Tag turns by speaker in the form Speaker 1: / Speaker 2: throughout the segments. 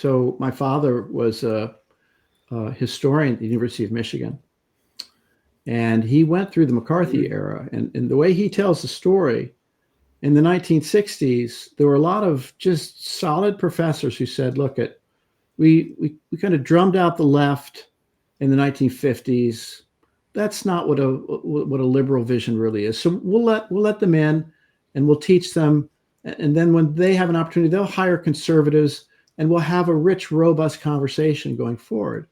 Speaker 1: So my father was a historian at the University of Michigan, and he went through the McCarthy era. And the way he tells the story, in the 1960s, there were a lot of just solid professors who said, look, we kind of drummed out the left in the 1950s. That's not what a liberal vision really is. So we'll let them in, and we'll teach them, and then when they have an opportunity, they'll hire conservatives, and we'll have a rich, robust conversation going forward.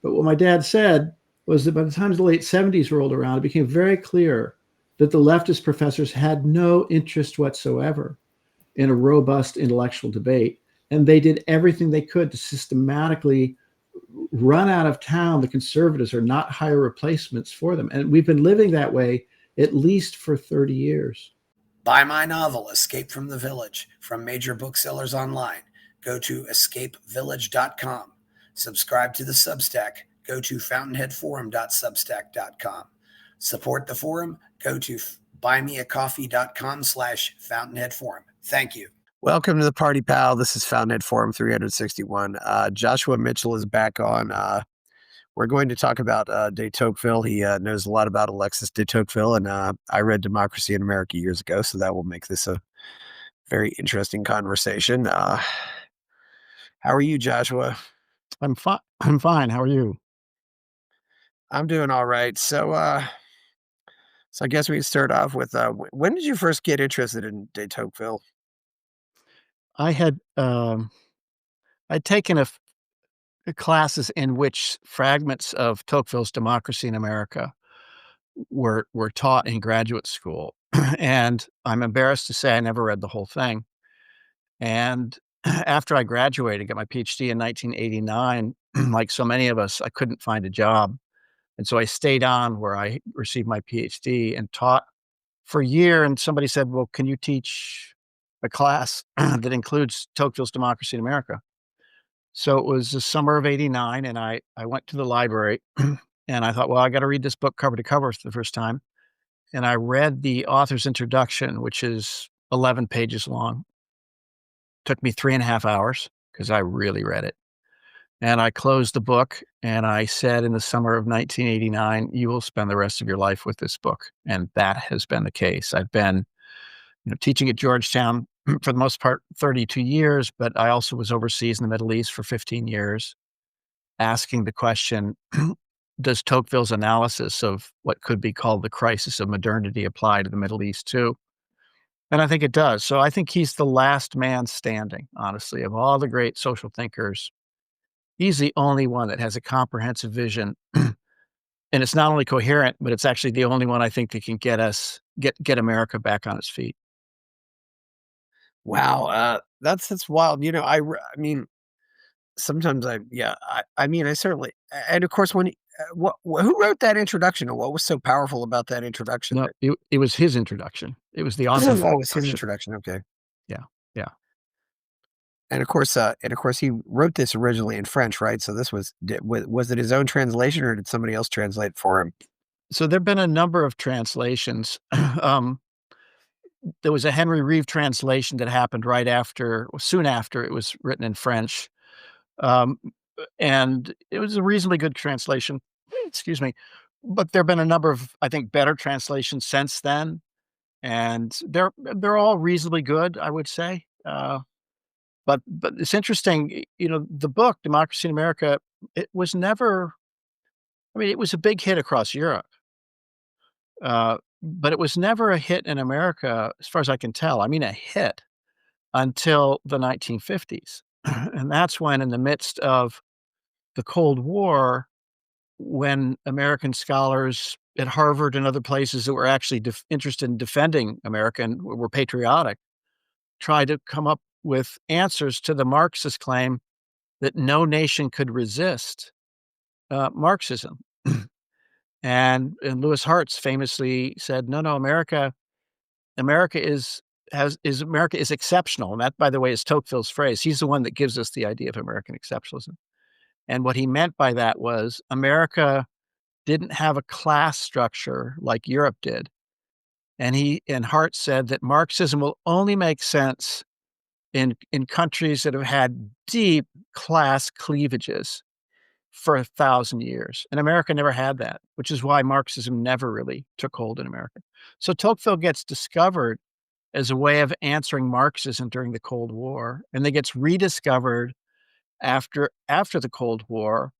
Speaker 1: But what my dad said was that by the time the late 70s rolled around, it became very clear that the leftist professors had no interest whatsoever in a robust intellectual debate. And they did everything they could to systematically run out of town the conservatives or not hire replacements for them. And we've been living that way at least for 30 years.
Speaker 2: Buy my novel, Escape from the Village, from major booksellers online. Go to escapevillage.com. Subscribe to the Substack. Go to fountainheadforum.substack.com. Support the forum. Go to buymeacoffee.com/fountainheadforum. Thank you. Welcome to the party, pal. This is Fountainhead Forum 361. Joshua Mitchell is back on. We're going to talk about de Tocqueville. He knows a lot about Alexis de Tocqueville, and I read Democracy in America years ago, so that will make this a very interesting conversation. How are you, Joshua?
Speaker 1: I'm fine. I'm fine. How are you?
Speaker 2: I'm doing all right. So I guess we can start off with when did you first get interested in de Tocqueville?
Speaker 1: I had I'd taken classes in which fragments of Tocqueville's Democracy in America were taught in graduate school, and I'm embarrassed to say I never read the whole thing. And after I graduated, got my PhD in 1989, like so many of us, I couldn't find a job. And so I stayed on where I received my PhD and taught for a year. And somebody said, well, can you teach a class that includes Tocqueville's Democracy in America? So it was the summer of 89, and I went to the library and I thought, well, I got to read this book cover to cover for the first time. And I read the author's introduction, which is 11 pages long. Took me 3.5 hours because I really read it. And I closed the book and I said in the summer of 1989, you will spend the rest of your life with this book. And that has been the case. I've been teaching at Georgetown for the most part 32 years, but I also was overseas in the Middle East for 15 years, asking the question, does Tocqueville's analysis of what could be called the crisis of modernity apply to the Middle East too? And I think it does. So I think he's the last man standing, honestly, of all the great social thinkers. He's the only one that has a comprehensive vision. And it's not only coherent, but it's actually the only one I think that can get America back on its feet.
Speaker 2: Wow, that's wild. I mean, sometimes I certainly, and of course, when who wrote that introduction, and what was so powerful about that introduction?
Speaker 1: No, it was his introduction. It was the author's
Speaker 2: Oh, it was his introduction. Okay.
Speaker 1: Yeah, yeah.
Speaker 2: And of course, he wrote this originally in French, right? So this was it his own translation, or did somebody else translate for him?
Speaker 1: So there've been a number of translations. There was a Henry Reeve translation that happened soon after it was written in French. And it was a reasonably good translation. Excuse me. But there've been a number of, I think, better translations since then. And they're all reasonably good, I would say. But it's interesting, the book, Democracy in America, it was never, it was a big hit across Europe. But it was never a hit in America, as far as I can tell. A hit until the 1950s. And that's when, in the midst of the Cold War, when American scholars at Harvard and other places that were actually interested in defending America and were patriotic, tried to come up with answers to the Marxist claim that no nation could resist Marxism. And Lewis Hartz famously said, no, America is exceptional. And that, by the way, is Tocqueville's phrase. He's the one that gives us the idea of American exceptionalism. And what he meant by that was America didn't have a class structure like Europe did. And Hart said that Marxism will only make sense in countries that have had deep, class cleavages for 1,000 years, and America never had that, which is why Marxism never really took hold in America. So Tocqueville gets discovered as a way of answering Marxism during the Cold War, and then gets rediscovered after the Cold War,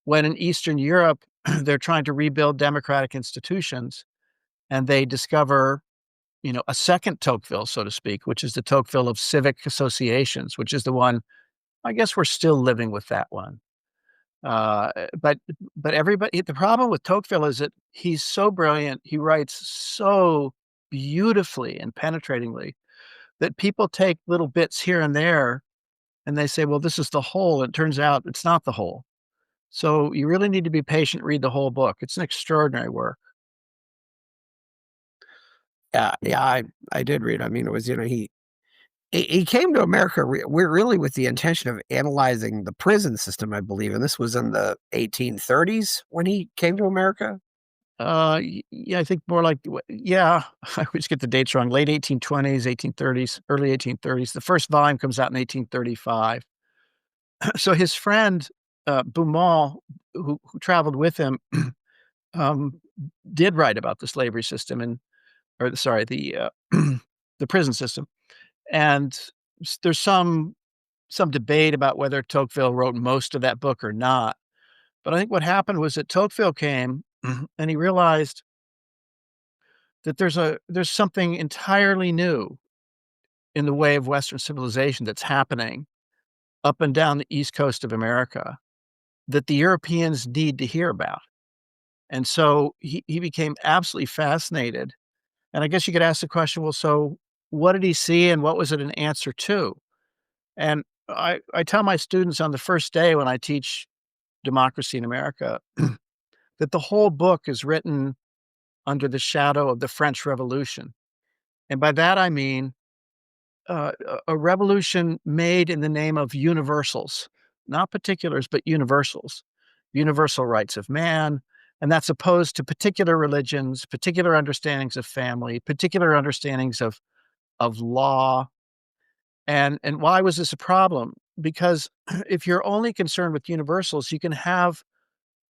Speaker 1: when in Eastern Europe, they're trying to rebuild democratic institutions, and they discover, a second Tocqueville, so to speak, which is the Tocqueville of civic associations, which is the one I guess we're still living with that one. Uh, but but everybody the problem with Tocqueville is that he's so brilliant, he writes so beautifully and penetratingly that people take little bits here and there, and they say, "Well, this is the whole." It turns out it's not the whole. So you really need to be patient, read the whole book. It's an extraordinary work.
Speaker 2: Yeah, yeah, I did read. I mean, it was, he came to America we're really with the intention of analyzing the prison system, I believe, and this was in the 1830s when he came to America?
Speaker 1: Yeah, I think more like yeah, I always get the dates wrong. Late 1820s, 1830s, early 1830s. The first volume comes out in 1835. So his friend, Beaumont, who traveled with him, um, did write about the slavery system or sorry, the prison system. And there's some debate about whether Tocqueville wrote most of that book or not. But I think what happened was that Tocqueville came and he realized that there's something entirely new in the way of Western civilization that's happening up and down the East Coast of America that the Europeans need to hear about. And so he became absolutely fascinated. And I guess you could ask the question, well, so what did he see and what was it an answer to? And I tell my students on the first day when I teach democracy in America that the whole book is written under the shadow of the French Revolution. And by that I mean a revolution made in the name of universals, not particulars, but universals, universal rights of man. And that's opposed to particular religions, particular understandings of family, particular understandings of law. And why was this a problem? Because if you're only concerned with universals, you can have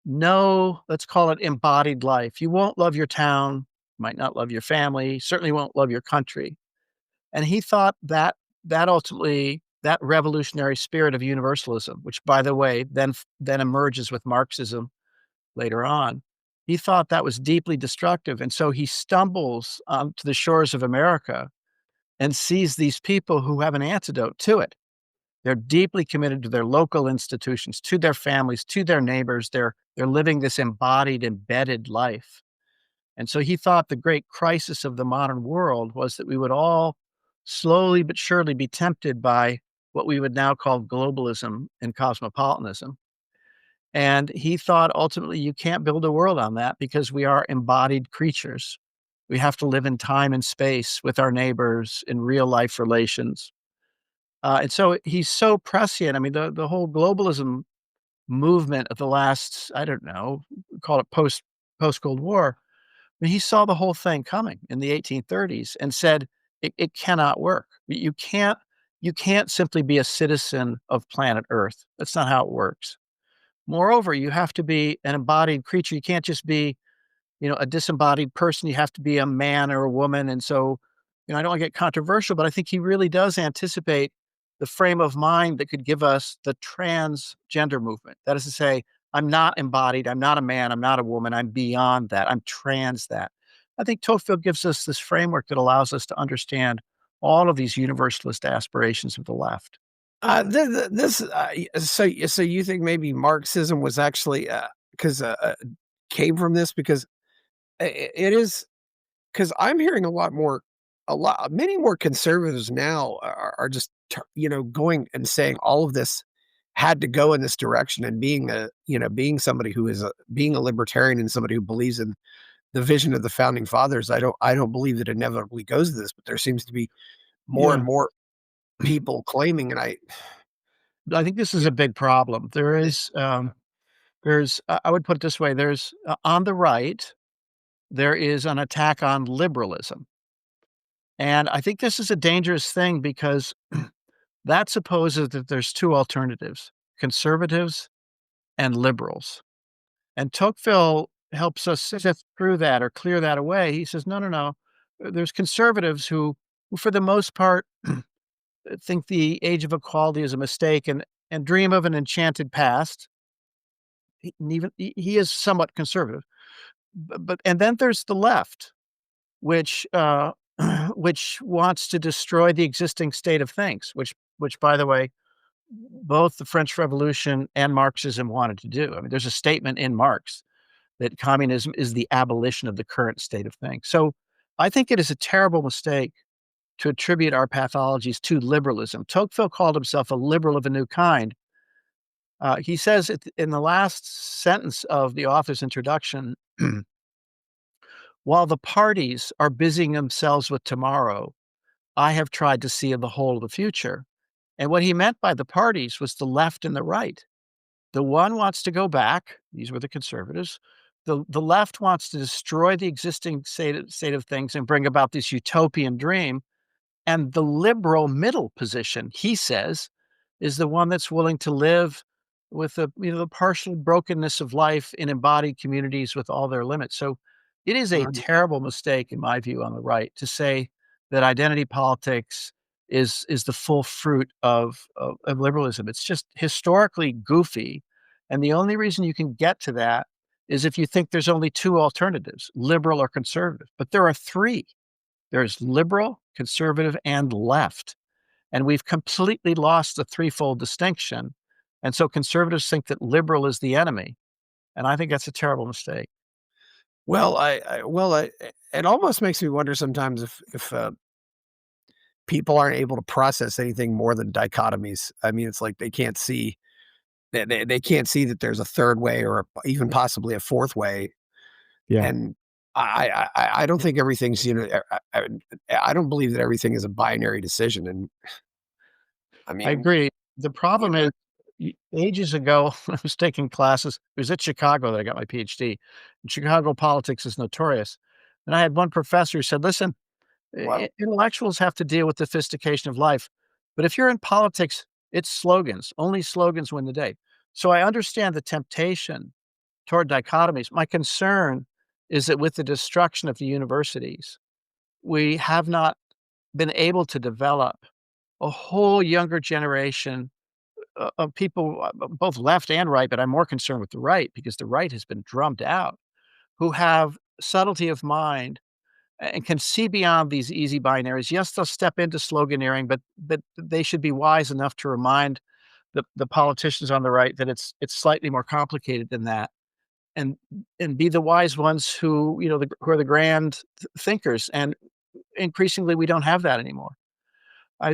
Speaker 1: no, let's call it embodied life. You won't love your town, might not love your family, certainly won't love your country. And he thought that that revolutionary spirit of universalism, which by the way, then emerges with Marxism later on, he thought that was deeply destructive. And so he stumbles to the shores of America and sees these people who have an antidote to it. They're deeply committed to their local institutions, to their families, to their neighbors. They're living this embodied, embedded life. And so he thought the great crisis of the modern world was that we would all slowly but surely be tempted by what we would now call globalism and cosmopolitanism. And he thought ultimately you can't build a world on that because we are embodied creatures. We have to live in time and space with our neighbors in real life relations. And so he's so prescient. I mean, the whole globalism movement of the last, I don't know, call it post Cold War. I mean, he saw the whole thing coming in the 1830s and said it cannot work. You can't simply be a citizen of planet Earth. That's not how it works. Moreover, you have to be an embodied creature. You can't just be a disembodied person. You have to be a man or a woman. And so, I don't want to get controversial, but I think he really does anticipate the frame of mind that could give us the transgender movement. That is to say, I'm not embodied. I'm not a man. I'm not a woman. I'm beyond that. I'm trans that. I think Tocqueville gives us this framework that allows us to understand all of these universalist aspirations of the left.
Speaker 2: So you think maybe Marxism was actually, 'cause, came from this? Because it is, because 'cause I'm hearing many more conservatives now are just going and saying all of this had to go in this direction, and being somebody who is being a libertarian and somebody who believes in the vision of the founding fathers, I don't believe that inevitably goes to this, but there seems to be more and
Speaker 1: Yeah.
Speaker 2: more people claiming, and
Speaker 1: I think this is
Speaker 2: yeah,
Speaker 1: a big problem. I would put it this way, there's on the right, there is an attack on liberalism. And I think this is a dangerous thing because that supposes that there's two alternatives. conservatives, and liberals. And Tocqueville helps us sift through that or clear that away. He says, no, no, no. There's conservatives who for the most part, think the age of equality is a mistake and dream of an enchanted past. And even he is somewhat conservative, but and then there's the left, which which wants to destroy the existing state of things, which by the way, both the French Revolution and Marxism wanted to do. I mean, there's a statement in Marx that communism is the abolition of the current state of things. So I think it is a terrible mistake to attribute our pathologies to liberalism. Tocqueville called himself a liberal of a new kind. He says in the last sentence of the author's introduction, while the parties are busying themselves with tomorrow, I have tried to see the whole of the future. And what he meant by the parties was the left and the right. The one wants to go back. These were the conservatives. The left wants to destroy the existing state of things and bring about this utopian dream. And the liberal middle position, he says, is the one that's willing to live with the partial brokenness of life in embodied communities with all their limits. So it is a terrible mistake, in my view, on the right to say that identity politics is the full fruit of liberalism. It's just historically goofy. And the only reason you can get to that is if you think there's only two alternatives, liberal or conservative. But there are three. There's liberal, conservative, and left. And we've completely lost the threefold distinction. And so conservatives think that liberal is the enemy. And I think that's a terrible mistake.
Speaker 2: Well, it almost makes me wonder sometimes if people aren't able to process anything more than dichotomies. I mean, it's like they can't see they can't see that there's a third way or even possibly a fourth way.
Speaker 1: Yeah,
Speaker 2: And I don't think everything's, I don't believe that everything is a binary decision. And I
Speaker 1: I
Speaker 2: mean,
Speaker 1: agree. The
Speaker 2: you
Speaker 1: problem
Speaker 2: know,
Speaker 1: is ages ago, when I was taking classes, it was at Chicago that I got my PhD. And Chicago politics is notorious. And I had one professor who said, listen,
Speaker 2: well,
Speaker 1: intellectuals have to deal with the sophistication of life. But if you're in politics, it's slogans. Only slogans win the day. So I understand the temptation toward dichotomies. My concern is that with the destruction of the universities, we have not been able to develop a whole younger generation of people, both left and right, but I'm more concerned with the right because the right has been drummed out, who have subtlety of mind and can see beyond these easy binaries. Yes, they'll step into sloganeering, but they should be wise enough to remind the politicians on the right that it's slightly more complicated than that, and and be the wise ones who who are the grand thinkers. And increasingly, we don't have that anymore.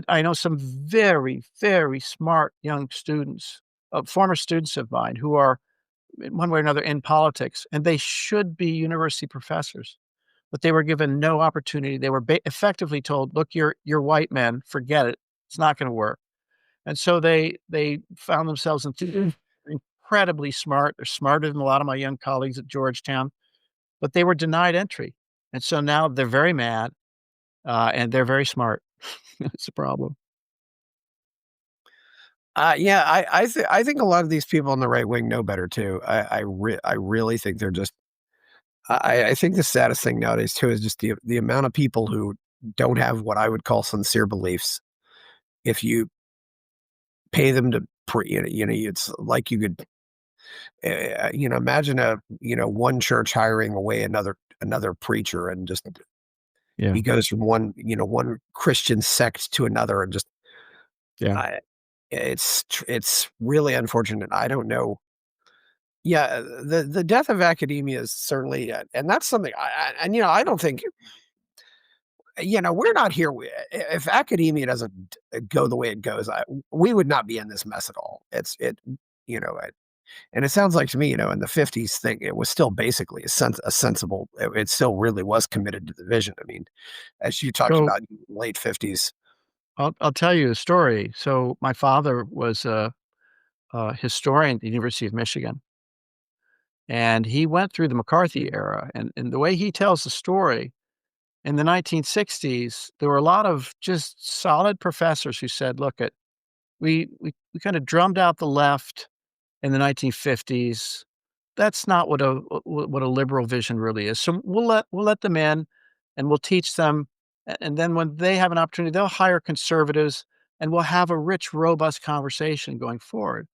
Speaker 1: I know some very very smart young students, former students of mine, who are in one way or another in politics, and they should be university professors, but they were given no opportunity. They were effectively told, "Look, you're white men. Forget it. It's not going to work." And so they found themselves incredibly smart. They're smarter than a lot of my young colleagues at Georgetown, but they were denied entry. And so now they're very mad, and they're very smart. It's a problem.
Speaker 2: yeah, I think a lot of these people on the right wing know better too. I really think they're just. I think the saddest thing nowadays too is just the amount of people who don't have what I would call sincere beliefs. If you pay them to it's like you could, imagine one church hiring away another preacher, and just
Speaker 1: Yeah,
Speaker 2: he goes from one Christian sect to another, and just
Speaker 1: yeah.
Speaker 2: I, it's really unfortunate. I don't know. Yeah, the death of academia is certainly, and that's something. And I don't think we're not here. If academia doesn't go the way it goes, we would not be in this mess at all. You know, and it sounds like to me, in the '50s thing, it was still basically a sensible. It still really was committed to the vision. I mean, as you talked
Speaker 1: So
Speaker 2: about, late '50s.
Speaker 1: I'll tell you a story. So my father was a historian at the University of Michigan, and he went through the McCarthy era. And the way he tells the story, in the 1960s, there were a lot of just solid professors who said, "Look, We kind of drummed out the left in the 1950s. That's not what a liberal vision really is. So we'll let them in, and we'll teach them, and then when they have an opportunity, they'll hire conservatives, and we'll have a rich, robust conversation going forward.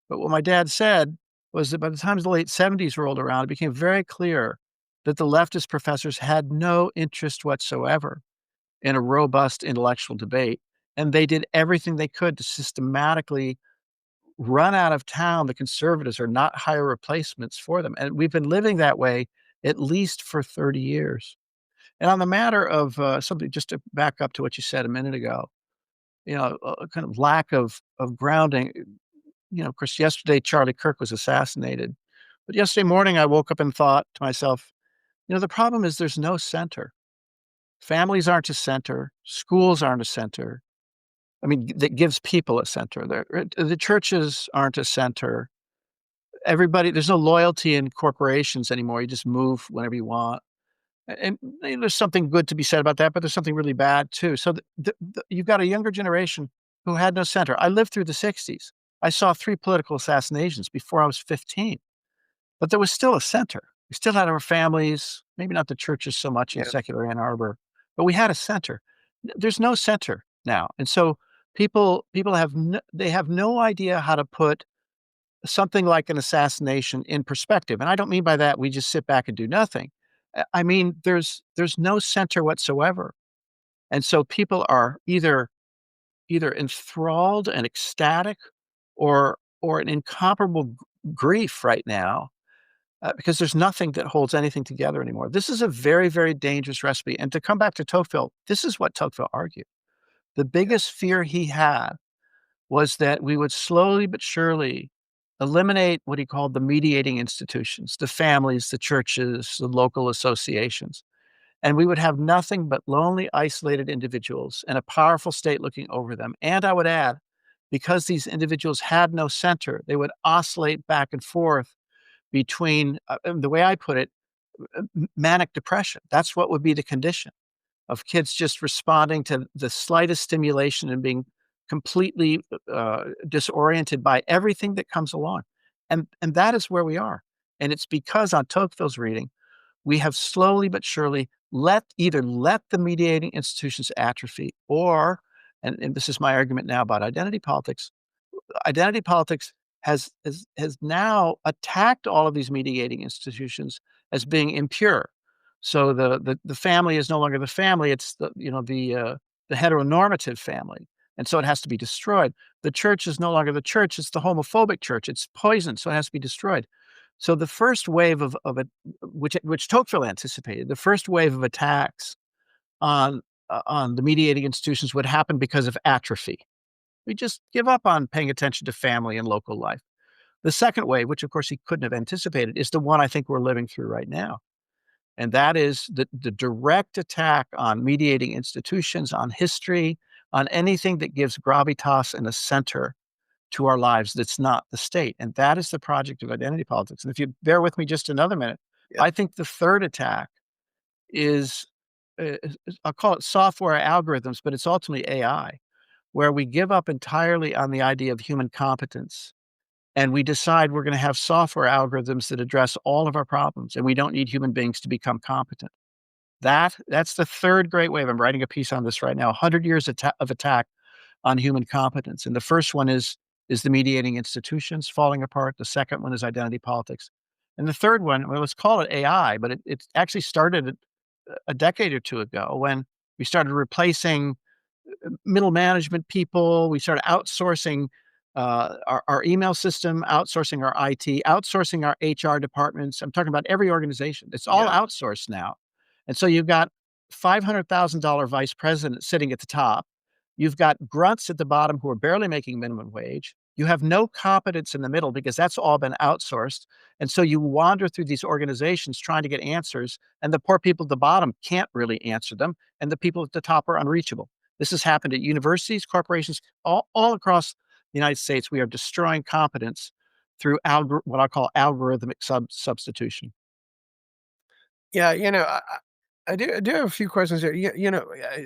Speaker 1: But what my dad said was that by the time the late '70s rolled around, it became very clear that the leftist professors had no interest whatsoever in a robust intellectual debate, and they did everything they could to systematically run out of town the conservatives or not hire replacements for them, and we've been living that way at least for 30 years. And on the matter of, something just to back up to what you said a minute ago, a kind of lack of grounding. Of course, yesterday Charlie Kirk was assassinated, but yesterday morning I woke up and thought to myself, the problem is there's no center. Families aren't a center, schools aren't a center. I mean, that gives people a center. The churches aren't a center. There's no loyalty in corporations anymore. You just move whenever you want. And there's something good to be said about that, but there's something really bad too. So you've got a younger generation who had no center. I lived through the '60s. I saw 3 political assassinations before I was 15, but there was still a center. We still had our families, maybe not the churches so much in
Speaker 2: Yeah.
Speaker 1: secular Ann Arbor, but we had a center. There's no center now, and so people have no idea how to put something like an assassination in perspective, and I don't mean by that we just sit back and do nothing. I mean, there's no center whatsoever, and so people are either enthralled and ecstatic or an incomparable grief right now, because there's nothing that holds anything together anymore. This is a very, very dangerous recipe, and to come back to Tocqueville, this is what Tocqueville argued. The
Speaker 2: Yeah.
Speaker 1: biggest fear he had was that we would slowly but surely eliminate what he called the mediating institutions, the families, the churches, the local associations, and we would have nothing but lonely, isolated individuals and a powerful state looking over them. And I would add, because these individuals had no center, they would oscillate back and forth between, the way I put it, manic depression. That's what would be the condition of kids just responding to the slightest stimulation and being completely disoriented by everything that comes along. And that is where we are. And it's because on Tocqueville's reading, we have slowly but surely let the mediating institutions atrophy, or, and this is my argument now about identity politics has now attacked all of these mediating institutions as being impure. So the family is no longer the family, it's the heteronormative family, and so it has to be destroyed. The church is no longer the church, it's the homophobic church, it's poison, so it has to be destroyed. So the first wave of it, which Tocqueville anticipated, the first wave of attacks on the mediating institutions would happen because of atrophy. We just give up on paying attention to family and local life. The second wave, which of course he couldn't have anticipated, is the one I think we're living through right now. And that is the direct attack on mediating institutions, on history, on anything that gives gravitas and a center to our lives that's not the state. And that is the project of identity politics. And if you bear with me just another minute,
Speaker 2: Yeah.
Speaker 1: I think the third attack is, I'll call it software algorithms, but it's ultimately AI, where we give up entirely on the idea of human competence, and we decide we're going to have software algorithms that address all of our problems, and we don't need human beings to become competent. That's the third great wave. I'm writing a piece on this right now. 100 years of attack on human competence, and the first one is the mediating institutions falling apart. The second one is identity politics, and the third one, well, let's call it AI, but it actually started a decade or two ago when we started replacing middle management people. We started outsourcing our email system, outsourcing our IT, outsourcing our HR departments. I'm talking about every organization. It's all
Speaker 2: Yeah.
Speaker 1: outsourced now. And so you've got $500,000 vice president sitting at the top. You've got grunts at the bottom who are barely making minimum wage. You have no competence in the middle because that's all been outsourced. And so you wander through these organizations trying to get answers, and the poor people at the bottom can't really answer them, and the people at the top are unreachable. This has happened at universities, corporations, all across the United States. We are destroying competence through what I call algorithmic substitution.
Speaker 2: Yeah. I do have a few questions here.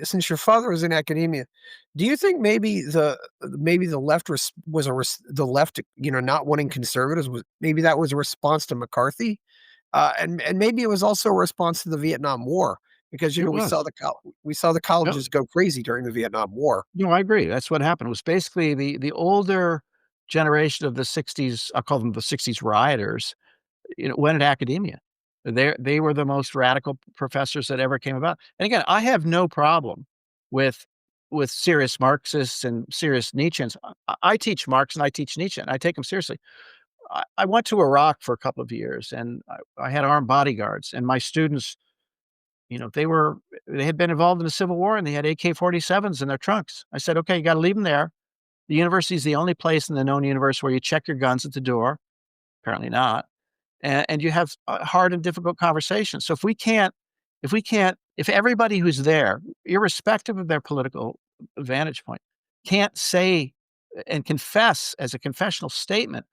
Speaker 2: Since your father was in academia, do you think maybe the left the left, not wanting conservatives was maybe that was a response to McCarthy, and maybe it was also a response to the Vietnam War because
Speaker 1: It
Speaker 2: we saw
Speaker 1: was.
Speaker 2: we saw the
Speaker 1: No,
Speaker 2: colleges go crazy during the Vietnam War.
Speaker 1: no, I agree. That's what happened. It was basically the older generation of the '60s, I'll call them the '60s rioters, went into academia. They were the most radical professors that ever came about. And again, I have no problem with serious Marxists and serious Nietzscheans. I teach Marx and I teach Nietzsche, and I take them seriously. I went to Iraq for a couple of years, and I had armed bodyguards, and my students, they had been involved in the Civil War, and they had AK-47s in their trunks. I said, "Okay, you gotta leave them there. The university is the only place in the known universe where you check your guns at the door." Apparently not. And you have hard and difficult conversations. So if everybody who's there, irrespective of their political vantage point, can't say and confess as a confessional statement,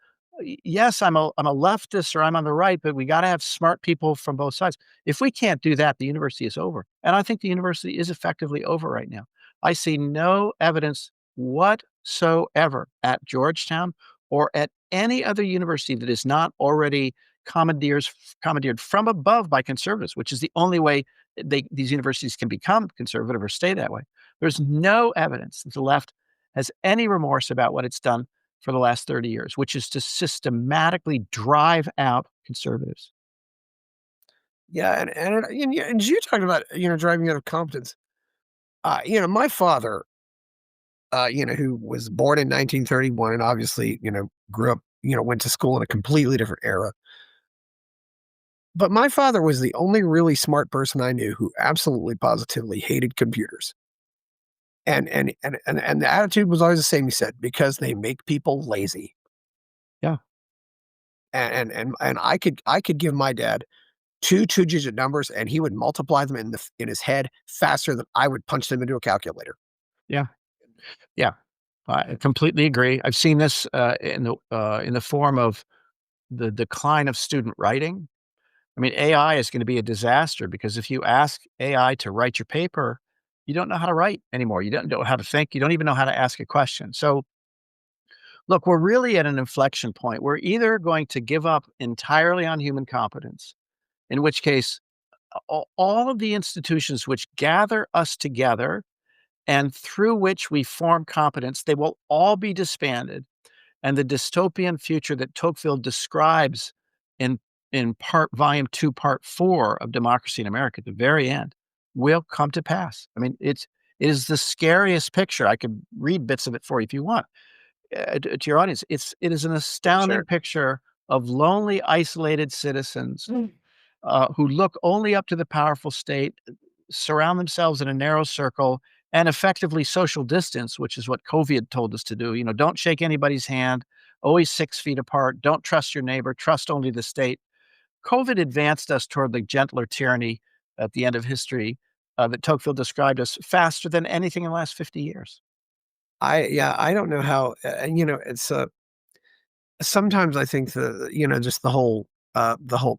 Speaker 1: yes, I'm a leftist or I'm on the right, but we got to have smart people from both sides. If we can't do that, the university is over. And I think the university is effectively over right now. I see no evidence whatsoever at Georgetown or at any other university that is not already commandeered from above by conservatives, which is the only way these universities can become conservative or stay that way. There's no evidence that the left has any remorse about what it's done for the last 30 years, which is to systematically drive out conservatives.
Speaker 2: Yeah, and you talked about driving out of competence. My father, who was born in 1931 and obviously grew up, went to school in a completely different era. But my father was the only really smart person I knew who absolutely positively hated computers. And the attitude was always the same. He said, because they make people lazy.
Speaker 1: Yeah,
Speaker 2: And I could give my dad two-digit numbers and he would multiply them in his head faster than I would punch them into a calculator.
Speaker 1: yeah, yeah. I completely agree. I've seen this in the form of the decline of student writing. I mean, AI is going to be a disaster because if you ask AI to write your paper, you don't know how to write anymore. You don't know how to think. You don't even know how to ask a question. So look, we're really at an inflection point. We're either going to give up entirely on human competence, in which case, all of the institutions which gather us together and through which we form competence, they will all be disbanded. And the dystopian future that Tocqueville describes in volume 2, part 4 of Democracy in America at the very end will come to pass. I mean, it is the scariest picture. I could read bits of it for you if you want to your audience. It is an astounding
Speaker 2: Sure.
Speaker 1: picture of lonely, isolated citizens who look only up to the powerful state, surround themselves in a narrow circle, and effectively social distance, which is what COVID told us to do. Don't shake anybody's hand, always 6 feet apart, don't trust your neighbor, trust only the state. COVID advanced us toward the gentler tyranny at the end of history that Tocqueville described as faster than anything in the last 50 years.
Speaker 2: I don't know how, it's sometimes I think just the whole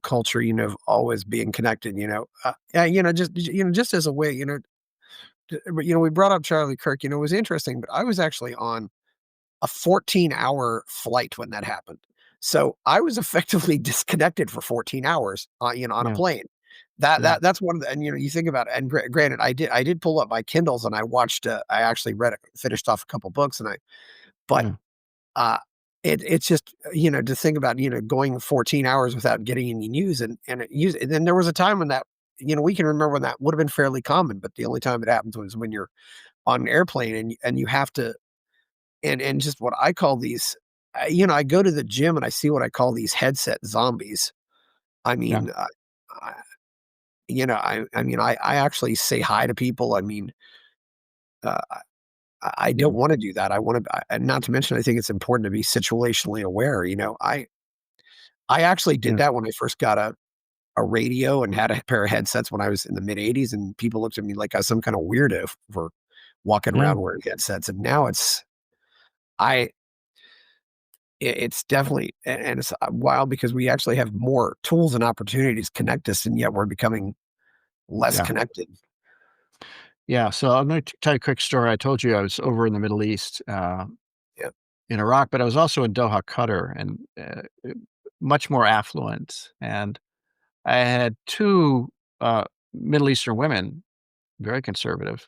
Speaker 2: culture, of always being connected, yeah, just as a way, we brought up Charlie Kirk, it was interesting, but I was actually on a 14-hour flight when that happened. So I was effectively disconnected for 14 hours, on a
Speaker 1: Yeah,
Speaker 2: plane.
Speaker 1: yeah,
Speaker 2: That's one of the, and you think about it, and granted, I did pull up my Kindles and I watched, I actually finished off a couple books, but
Speaker 1: yeah,
Speaker 2: uh, it's just, to think about, going 14 hours without getting any news and then there was a time when that, we can remember when that would have been fairly common, but the only time it happens was when you're on an airplane and you have to, and just what I call these, I go to the gym and I see what I call these headset zombies. I
Speaker 1: yeah,
Speaker 2: mean, I, I actually say hi to people. I mean, I
Speaker 1: yeah,
Speaker 2: don't want to do that. I want to, and not to mention, I think it's important to be situationally aware. I actually did
Speaker 1: yeah,
Speaker 2: that when I first got a radio and had a pair of headsets when I was in the mid '80s, and people looked at me like I was some kind of weirdo for walking
Speaker 1: yeah,
Speaker 2: around wearing headsets. And now I, it's definitely, and it's wild because we actually have more tools and opportunities connect us, and yet we're becoming less
Speaker 1: Yeah.
Speaker 2: connected.
Speaker 1: Yeah, so I'm gonna tell you a quick story. I told you I was over in the Middle East,
Speaker 2: Yeah.
Speaker 1: in Iraq, but I was also in Doha, Qatar, and, much more affluent, and I had 2, Middle Eastern women, very conservative.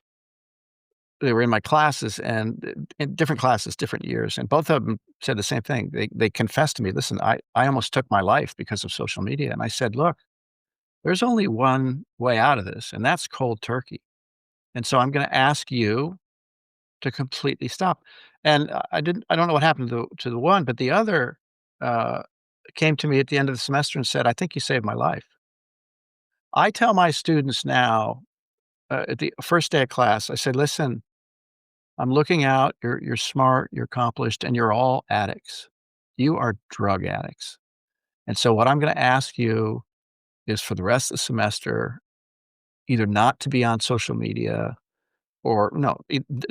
Speaker 1: They were in my classes and in different classes, different years, and both of them said the same thing. They confessed to me, "Listen, I almost took my life because of social media," and I said, "Look, there's only one way out of this, and that's cold turkey, and so I'm gonna ask you to completely stop." And I don't know what happened to the one, but the other, uh, came to me at the end of the semester and said, "I think you saved my life." I tell my students now, at the first day of class, I say, "Listen, I'm looking out, you're smart, you're accomplished, and you're all addicts. You are drug addicts. And so what I'm gonna ask you is for the rest of the semester, either not to be on social media or no,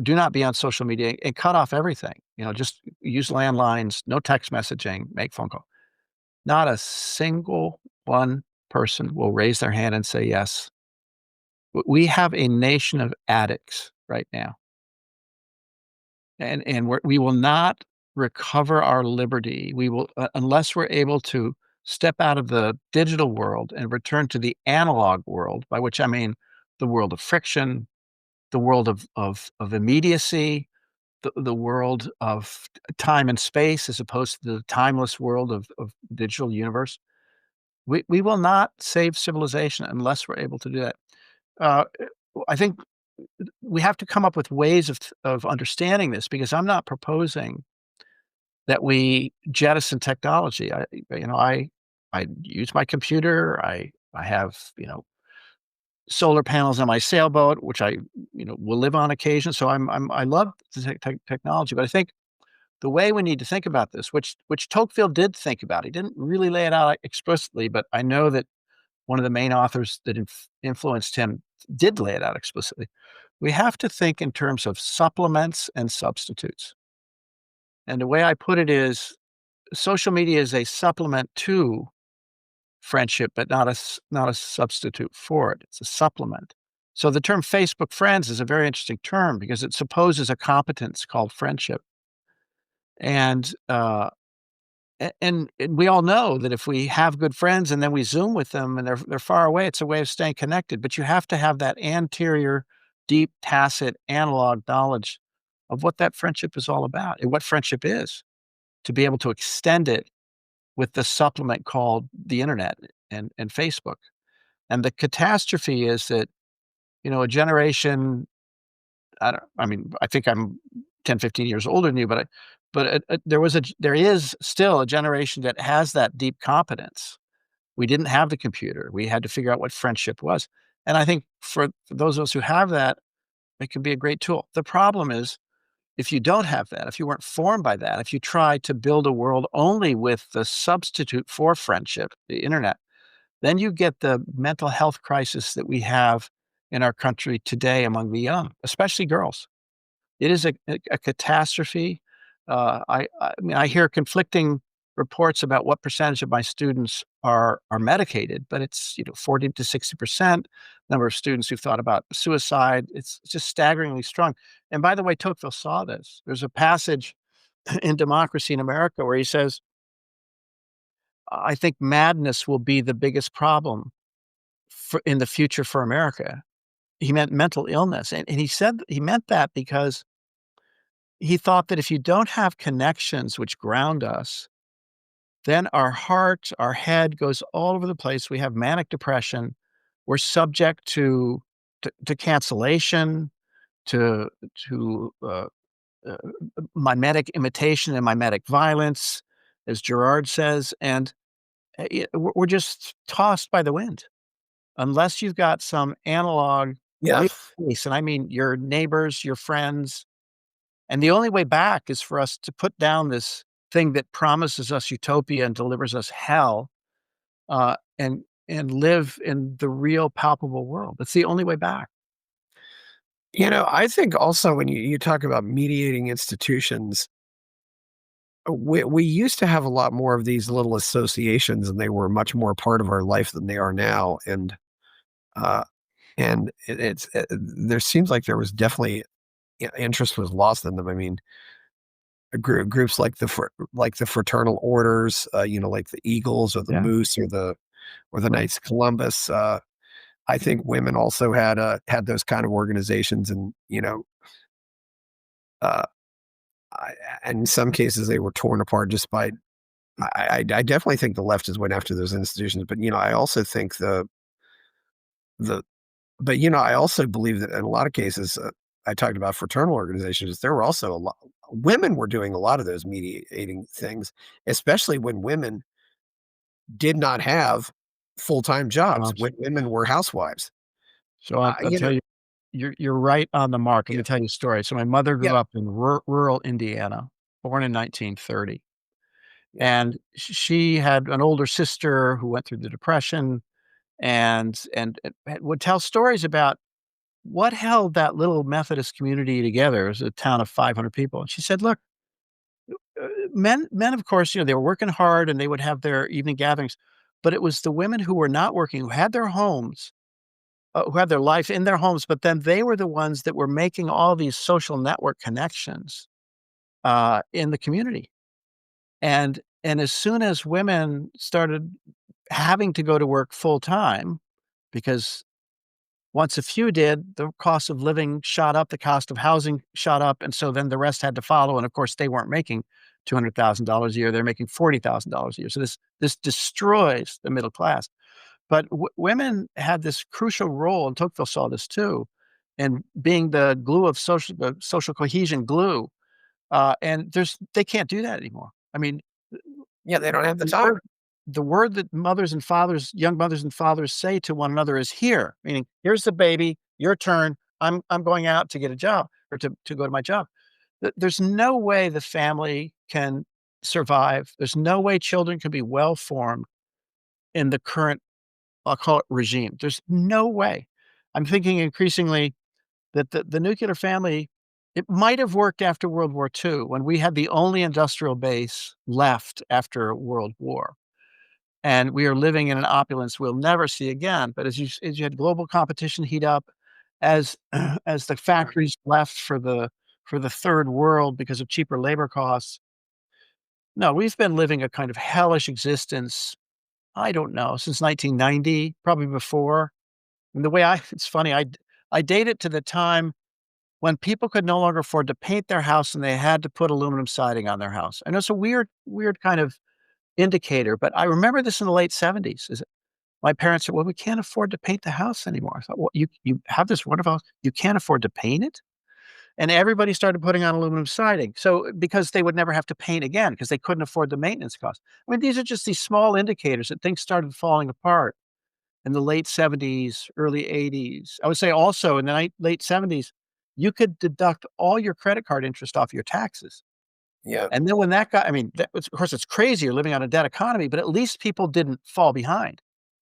Speaker 1: do not be on social media and cut off everything. You know, just use landlines, no text messaging, make phone call." Not a single one person will raise their hand and say yes. We have a nation of addicts right now, and we will not recover our liberty. We will unless we're able to step out of the digital world and return to the analog world, by which I mean the world of friction, the world of immediacy, the world of time and space as opposed to the timeless world of digital universe. We will not save civilization unless we're able to do that. Uh, I think we have to come up with ways of understanding this because I'm not proposing that we jettison technology. I use my computer. I have, solar panels on my sailboat, which I, will live on occasion. So I love the technology, but I think the way we need to think about this, which Tocqueville did think about, he didn't really lay it out explicitly, but I know that one of the main authors that influenced him did lay it out explicitly. We have to think in terms of supplements and substitutes. And the way I put it is social media is a supplement to friendship, but not a substitute for it. It's a supplement. So the term Facebook friends is a very interesting term because it supposes a competence called friendship. And and we all know that if we have good friends and then we Zoom with them and they're far away, it's a way of staying connected. But you have to have that anterior, deep, tacit, analog knowledge of what that friendship is all about and what friendship is to be able to extend it with the supplement called the internet and Facebook. And the catastrophe is that, a generation I mean, I think I'm 10, 15 years older than you, but there is still a generation that has that deep competence. We didn't have the computer. We had to figure out what friendship was. And I think for those of us who have that, it can be a great tool. The problem is if you don't have that, if you weren't formed by that, if you try to build a world only with the substitute for friendship, the internet, then you get the mental health crisis that we have in our country today among the young, especially girls. It is a catastrophe. I mean, I hear conflicting reports about what percentage of my students are medicated, but it's 40 to 60%. Number of students who've thought about suicide. It's just staggeringly strong. And by the way, Tocqueville saw this. There's a passage in Democracy in America where he says, "I think madness will be the biggest problem in the future for America." He meant mental illness, and he said he meant that because he thought that if you don't have connections which ground us, then our heart, our head goes all over the place. We have manic depression. We're subject to cancellation, to to uh, uh, mimetic imitation and mimetic violence, as Girard says, and we're just tossed by the wind unless you've got some analog
Speaker 2: Yeah.
Speaker 1: real place, and I mean your neighbors, your friends. And the only way back is for us to put down this thing that promises us utopia and delivers us hell, and live in the real palpable world. That's the only way back.
Speaker 2: I think also when you talk about mediating institutions, we used to have a lot more of these little associations, and they were much more part of our life than they are now. And uh, and there seems like there was definitely interest was lost in them. I mean, groups like like the fraternal orders, like the Eagles or the
Speaker 1: Yeah.
Speaker 2: Moose or the
Speaker 1: Right.
Speaker 2: Knights of Columbus. I think women also had those kind of organizations, and uh, I, in some cases they were torn apart just by. I definitely think the leftists went after those institutions, but I also think the but I also believe that in a lot of cases, I talked about fraternal organizations. There were also a lot women were doing a lot of those mediating things, especially when women did not have full-time jobs,
Speaker 1: Jobs.
Speaker 2: when women were housewives.
Speaker 1: So I'll
Speaker 2: You know
Speaker 1: tell you, you're right on the mark. Let
Speaker 2: Yeah,
Speaker 1: me tell you a story. So my mother
Speaker 2: yeah,
Speaker 1: grew up in rural Indiana, born in 1930,
Speaker 2: yeah,
Speaker 1: and she had an older sister who went through the Depression and would tell stories about what held that little Methodist community together. It was a town of 500 people. And she said, "Look, men, of course, they were working hard and they would have their evening gatherings, but it was the women who were not working, who had their homes, who had their life in their homes, but then they were the ones that were making all these social network connections in the community. And as soon as women started having to go to work full time, because once a few did, the cost of living shot up, the cost of housing shot up, and so then the rest had to follow. And of course, they weren't making $200,000 a year; they're making $40,000 a year. So this destroys the middle class. But women had this crucial role, and Tocqueville saw this too, in being the social cohesion glue. And they can't do that anymore. I mean,
Speaker 2: yeah, they don't have the
Speaker 1: the
Speaker 2: time.
Speaker 1: word the word that young mothers and fathers say to one another is "here," meaning, "Here's the baby, your turn. I'm going out to get a job or to go to my job." There's no way the family can survive. There's no way children can be well formed in the current, I'll call it, regime. There's no way. I'm thinking increasingly that the nuclear family, it might have worked after World War II when we had the only industrial base left after World War. And we are living in an opulence we'll never see again. But as you had global competition heat up, as as the factories left for the third world because of cheaper labor costs, no, we've been living a kind of hellish existence. I don't know, since 1990, probably before. And the way I it's funny, I date it to the time when people could no longer afford to paint their house and they had to put aluminum siding on their house. I know it's a weird kind of indicator, but I remember this in the late '70s. Is My parents said, "Well, we can't afford to paint the house anymore." I thought, "Well, you have this wonderful house, you can't afford to paint it?" And everybody started putting on aluminum siding. So because they would never have to paint again because they couldn't afford the maintenance costs. I mean, these are just these small indicators that things started falling apart in the late '70s, early '80s. I would say also in the late '70s, you could deduct all your credit card interest off your taxes.
Speaker 2: Yeah.
Speaker 1: And then when that got I mean, of course, it's crazy, you're living on a debt economy, but at least people didn't fall behind.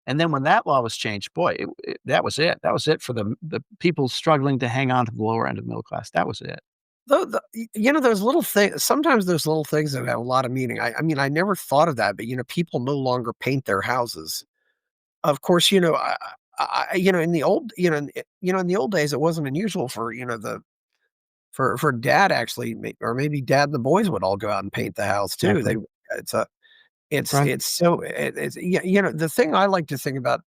Speaker 1: And then when that law was changed, boy, that was it. That was it for the people struggling to hang on to the lower end of the middle class. That was it.
Speaker 2: Those little things. Sometimes those little things that have a lot of meaning. I mean, I never thought of that, but people no longer paint their houses. Of course, in the old, in the old days, it wasn't unusual for the for dad actually, or maybe dad and the boys would all go out and paint the house too.
Speaker 1: Exactly.
Speaker 2: It's a,
Speaker 1: Right.
Speaker 2: it's so, it's, yeah, the thing I like to think about,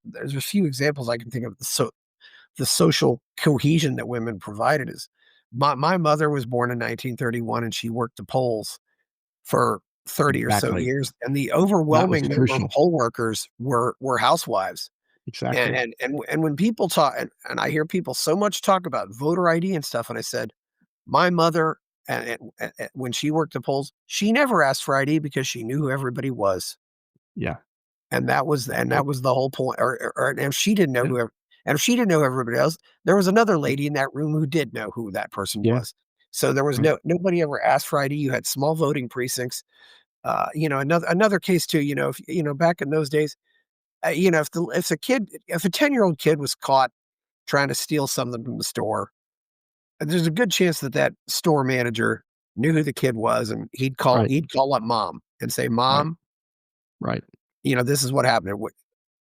Speaker 2: there's a few examples I can think of. So the social cohesion that women provided is, my mother was born in 1931 and she worked the polls for 30 or so
Speaker 1: Exactly.
Speaker 2: years, and the
Speaker 1: That was
Speaker 2: overwhelming number of
Speaker 1: crucial.
Speaker 2: poll workers were housewives.
Speaker 1: Exactly.
Speaker 2: And when people talk, and I hear people so much talk about voter ID and stuff, and I said, my mother, when she worked the polls, she never asked for ID because she knew who everybody was,
Speaker 1: Yeah.
Speaker 2: and
Speaker 1: Yep.
Speaker 2: that was the whole point. And if she didn't know
Speaker 1: Yeah.
Speaker 2: and if she didn't know who everybody else, there was another lady in that room who did know who that person
Speaker 1: Yeah.
Speaker 2: was. So there was
Speaker 1: Right.
Speaker 2: nobody ever asked for ID. You had small voting precincts. Another case too. If back in those days, if a 10-year-old kid was caught trying to steal something from the store, there's a good chance that that store manager knew who the kid was, and
Speaker 1: Right.
Speaker 2: he'd call up mom and say,
Speaker 1: Right.
Speaker 2: "Mom,
Speaker 1: Right.
Speaker 2: this is what happened."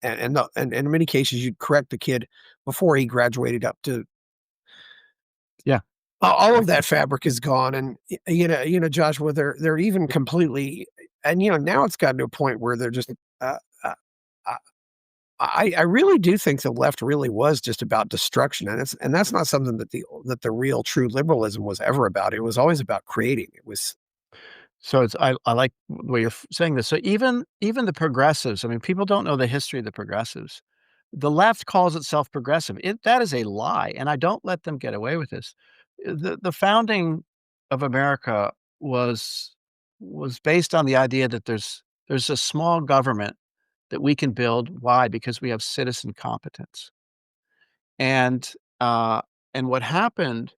Speaker 2: and in many cases, you'd correct the kid before he graduated up to
Speaker 1: Yeah.
Speaker 2: all
Speaker 1: Yeah.
Speaker 2: of that fabric is gone, and Joshua, they're even completely, and now it's gotten to a point where they're just. Uh, uh, I I really do think the left really was just about destruction, and that's not something that the real true liberalism was ever about. It was always about creating. It was
Speaker 1: So it's I like the way you're saying this. So even the progressives, I mean, people don't know the history of the progressives. The left calls itself progressive. That is a lie, and I don't let them get away with this. The founding of America was was based on the idea that there's a small government that we can build. Why? Because we have citizen competence. And uh, and what happened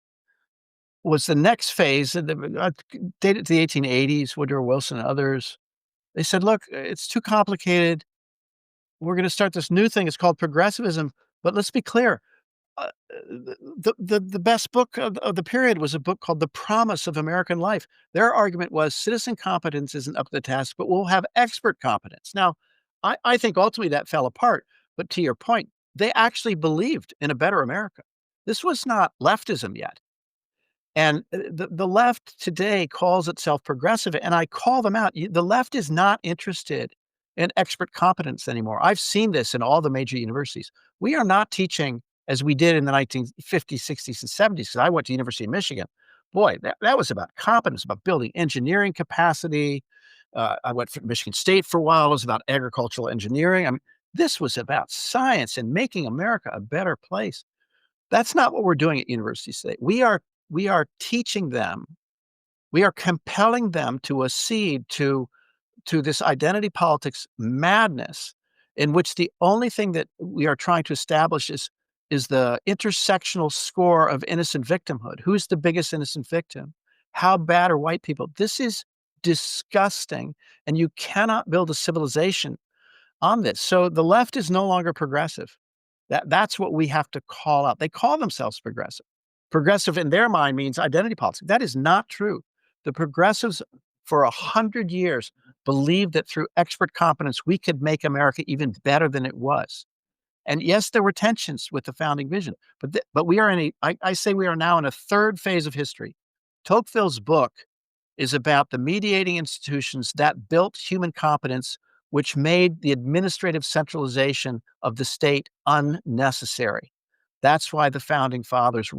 Speaker 1: was the next phase, dated to the 1880s, Woodrow Wilson and others. They said, "Look, it's too complicated. We're gonna start this new thing. It's called progressivism, but let's be clear, the best book of the period was a book called The Promise of American Life." Their argument was citizen competence isn't up to the task, but we'll have expert competence. Now, I think ultimately that fell apart, but to your point, they actually believed in a better America. This was not leftism yet. And the left today calls itself progressive, and I call them out. The left is not interested in expert competence anymore. I've seen this in all the major universities. We are not teaching as we did in the 1950s, 60s, and 70s, because I went to University of Michigan. Boy, that was about competence, about building engineering capacity. I went to Michigan State for a while. It was about agricultural engineering. I mean, this was about science and making America a better place. That's not what we're doing at universities today. We are teaching them, we are compelling them to accede to this identity politics madness in which the only thing that we are trying to establish is the intersectional score of innocent victimhood. Who's the biggest innocent victim? How bad are white people? This is disgusting, and you cannot build a civilization on this. So the left is no longer progressive. That's what we have to call out. They call themselves progressive. Progressive in their mind means identity politics. That is not true. The progressives for 100 years believed that through expert competence, we could make America even better than it was. And yes, there were tensions with the founding vision, but we are in I say we are now in a third phase of history. Tocqueville's book is about the mediating institutions that built human competence, which made the administrative centralization of the state unnecessary. That's why the founding fathers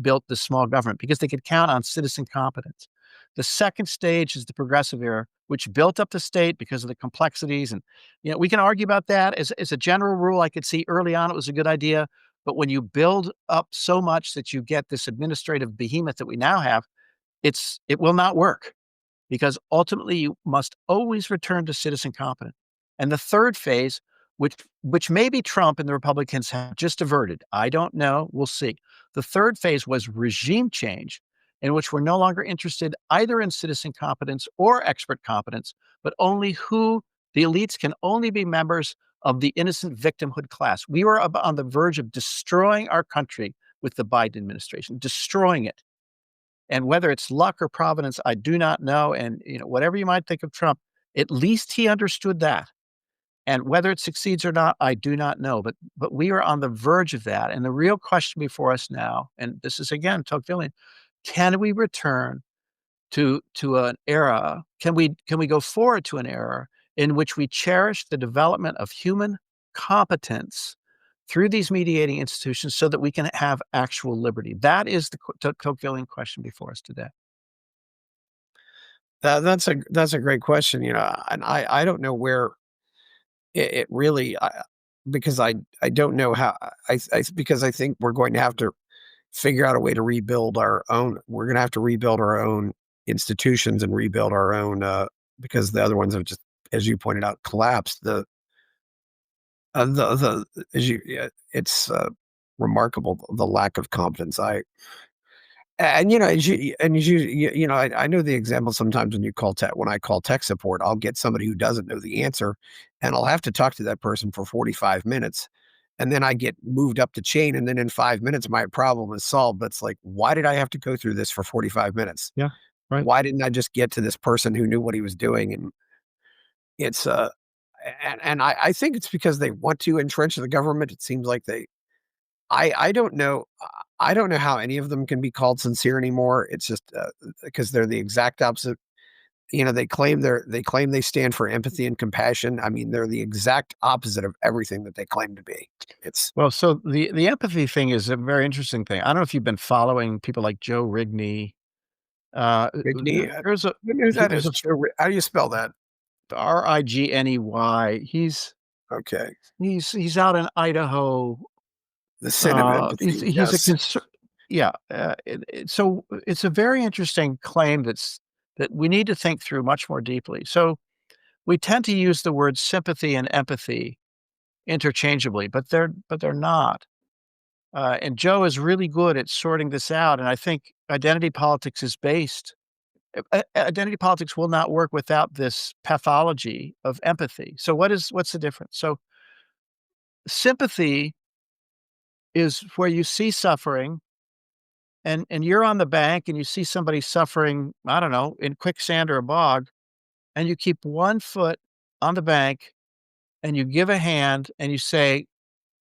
Speaker 1: built the small government, because they could count on citizen competence. The second stage is the progressive era, which built up the state because of the complexities. And we can argue about that. As a general rule, I could see early on it was a good idea. But when you build up so much that you get this administrative behemoth that we now have, it will not work, because ultimately you must always return to citizen competence. And the third phase, which maybe Trump and the Republicans have just averted, I don't know, we'll see. The third phase was regime change, in which we're no longer interested either in citizen competence or expert competence, but only who the elites can only be members of the innocent victimhood class. We were on the verge of destroying our country with the Biden administration, destroying it. And whether it's luck or providence, I do not know. And whatever you might think of Trump, at least he understood that. And whether it succeeds or not, I do not know. But we are on the verge of that. And the real question before us now, and this is again Tocquevillian, can we return to an era? Can we go forward to an era in which we cherish the development of human competence through these mediating institutions so that we can have actual liberty? That is the Tocquevillian question before us today.
Speaker 2: that's a great question, and I don't know where it really, because I don't know how, because I think we're going to have to figure out a way to rebuild our own. We're going to have to rebuild our own institutions and rebuild our own, because the other ones have just, as you pointed out, collapsed. The as you yeah, it's remarkable the lack of competence. And I know the example sometimes when when I call tech support, I'll get somebody who doesn't know the answer, and I'll have to talk to that person for 45 minutes, and then I get moved up the chain, and then in 5 minutes my problem is solved. But it's like, why did I have to go through this for 45 minutes?
Speaker 1: Yeah, right.
Speaker 2: Why didn't I just get to this person who knew what he was doing? And it's and I think it's because they want to entrench the government. It seems like they I don't know I don't know how any of them can be called sincere anymore. It's just, because they're the exact opposite. They claim they stand for empathy and compassion. I mean, they're the exact opposite of everything that they claim to be. It's
Speaker 1: Well, so the empathy thing is a very interesting thing. I don't know if you've been following people like Joe Rigney.
Speaker 2: Rigney,
Speaker 1: There's a
Speaker 2: who knew that
Speaker 1: there's
Speaker 2: is
Speaker 1: a
Speaker 2: true. How do you spell that?
Speaker 1: Rigney.
Speaker 2: Okay.
Speaker 1: He's out in Idaho.
Speaker 2: The sin of empathy,
Speaker 1: He's a
Speaker 2: yes.
Speaker 1: yeah. So it's a very interesting claim that we need to think through much more deeply. So we tend to use the words sympathy and empathy interchangeably, but they're not. And Joe is really good at sorting this out. And I think identity politics is based. Identity politics will not work without this pathology of empathy. So what's the difference? So sympathy is where you see suffering and you're on the bank and you see somebody suffering, I don't know, in quicksand or a bog, and you keep one foot on the bank and you give a hand and you say,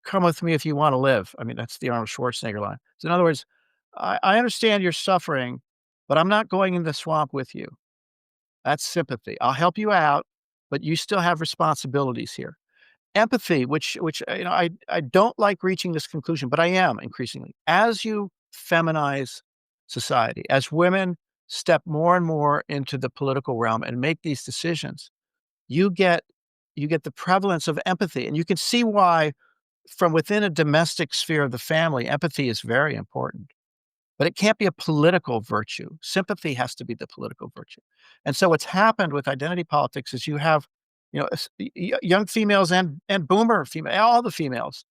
Speaker 1: "Come with me if you want to live." I mean, that's the Arnold Schwarzenegger line. So in other words, I understand you're suffering, but I'm not going in the swamp with you. That's sympathy. I'll help you out, but you still have responsibilities here. Empathy, which I don't like reaching this conclusion, but I am increasingly. As you feminize society, as women step more and more into the political realm and make these decisions, you get you get the prevalence of empathy, and you can see why from within a domestic sphere of the family, empathy is very important. But it can't be a political virtue. Sympathy has to be the political virtue. And so what's happened with identity politics is you have, young females and boomer female, all the females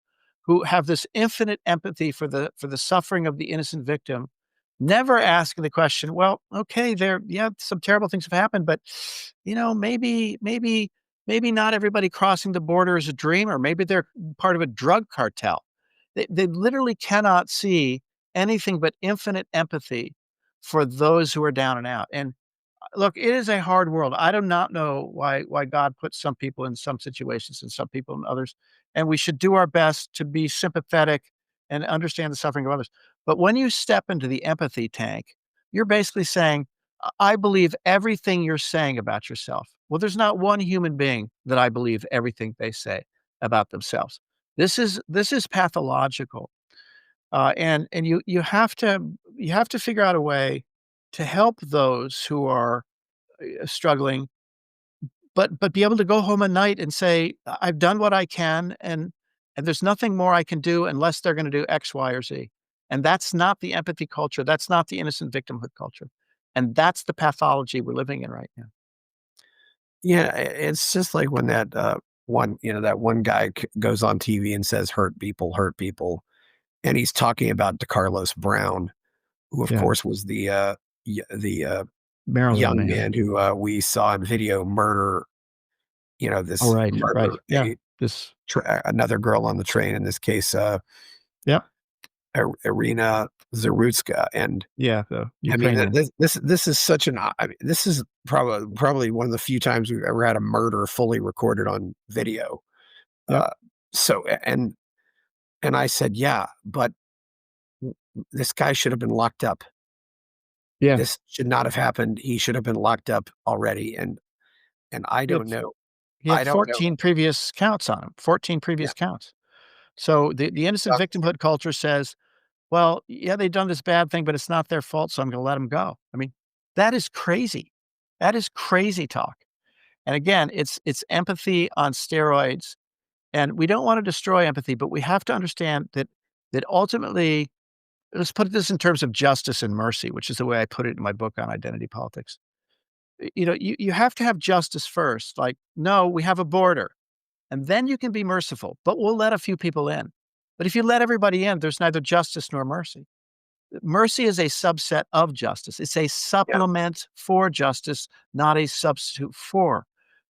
Speaker 1: who have this infinite empathy for the suffering of the innocent victim, never asking the question, well, okay, yeah, some terrible things have happened, but maybe not everybody crossing the border is a dreamer. Maybe they're part of a drug cartel. They literally cannot see anything but infinite empathy for those who are down and out. And look, it is a hard world. I do not know why God puts some people in some situations and some people in others. And we should do our best to be sympathetic and understand the suffering of others. But when you step into the empathy tank, you're basically saying, I believe everything you're saying about yourself. Well, there's not one human being that I believe everything they say about themselves. This is pathological. And you have to figure out a way to help those who are struggling, but be able to go home at night and say, I've done what I can, and there's nothing more I can do unless they're going to do X, Y, or Z. And that's not the empathy culture. That's not the innocent victimhood culture. And that's the pathology we're living in right now.
Speaker 2: Yeah, it's just like when that, that one guy goes on TV and says, hurt people," and he's talking about DeCarlos Brown, who, of
Speaker 1: Yeah.
Speaker 2: course, was the
Speaker 1: Maryland
Speaker 2: young
Speaker 1: man.
Speaker 2: man who, we saw in video murder,
Speaker 1: Oh,
Speaker 2: this
Speaker 1: right, right.
Speaker 2: murder
Speaker 1: Yeah. This,
Speaker 2: another girl on the train, in this case,
Speaker 1: yeah,
Speaker 2: Irina Zarutska, and
Speaker 1: yeah, the
Speaker 2: I mean,
Speaker 1: Ukrainian.
Speaker 2: this is such an I mean, this is probably one of the few times we've ever had a murder fully recorded on video.
Speaker 1: Yep.
Speaker 2: Uh, so and I said, "Yeah, but this guy should have been locked up.
Speaker 1: Yeah.
Speaker 2: This should not have happened. He should have been locked up already." And I
Speaker 1: He had
Speaker 2: don't know.
Speaker 1: he had
Speaker 2: I don't know.
Speaker 1: 14 previous counts on him, 14
Speaker 2: Yeah,
Speaker 1: previous counts. So the innocent
Speaker 2: done
Speaker 1: victimhood culture says, well, yeah, they've done this bad thing, but it's not their fault, so I'm gonna let them go. I mean, that is crazy. That is crazy talk. And again, it's empathy on steroids, and we don't wanna destroy empathy, but we have to understand that ultimately, let's put this in terms of justice and mercy, which is the way I put it in my book on identity politics. You have to have justice first, like, "No, we have a border, and then you can be merciful, but we'll let a few people in." But if you let everybody in, there's neither justice nor mercy. Mercy is a subset of justice. It's a
Speaker 2: yeah.
Speaker 1: supplement for justice, not a substitute for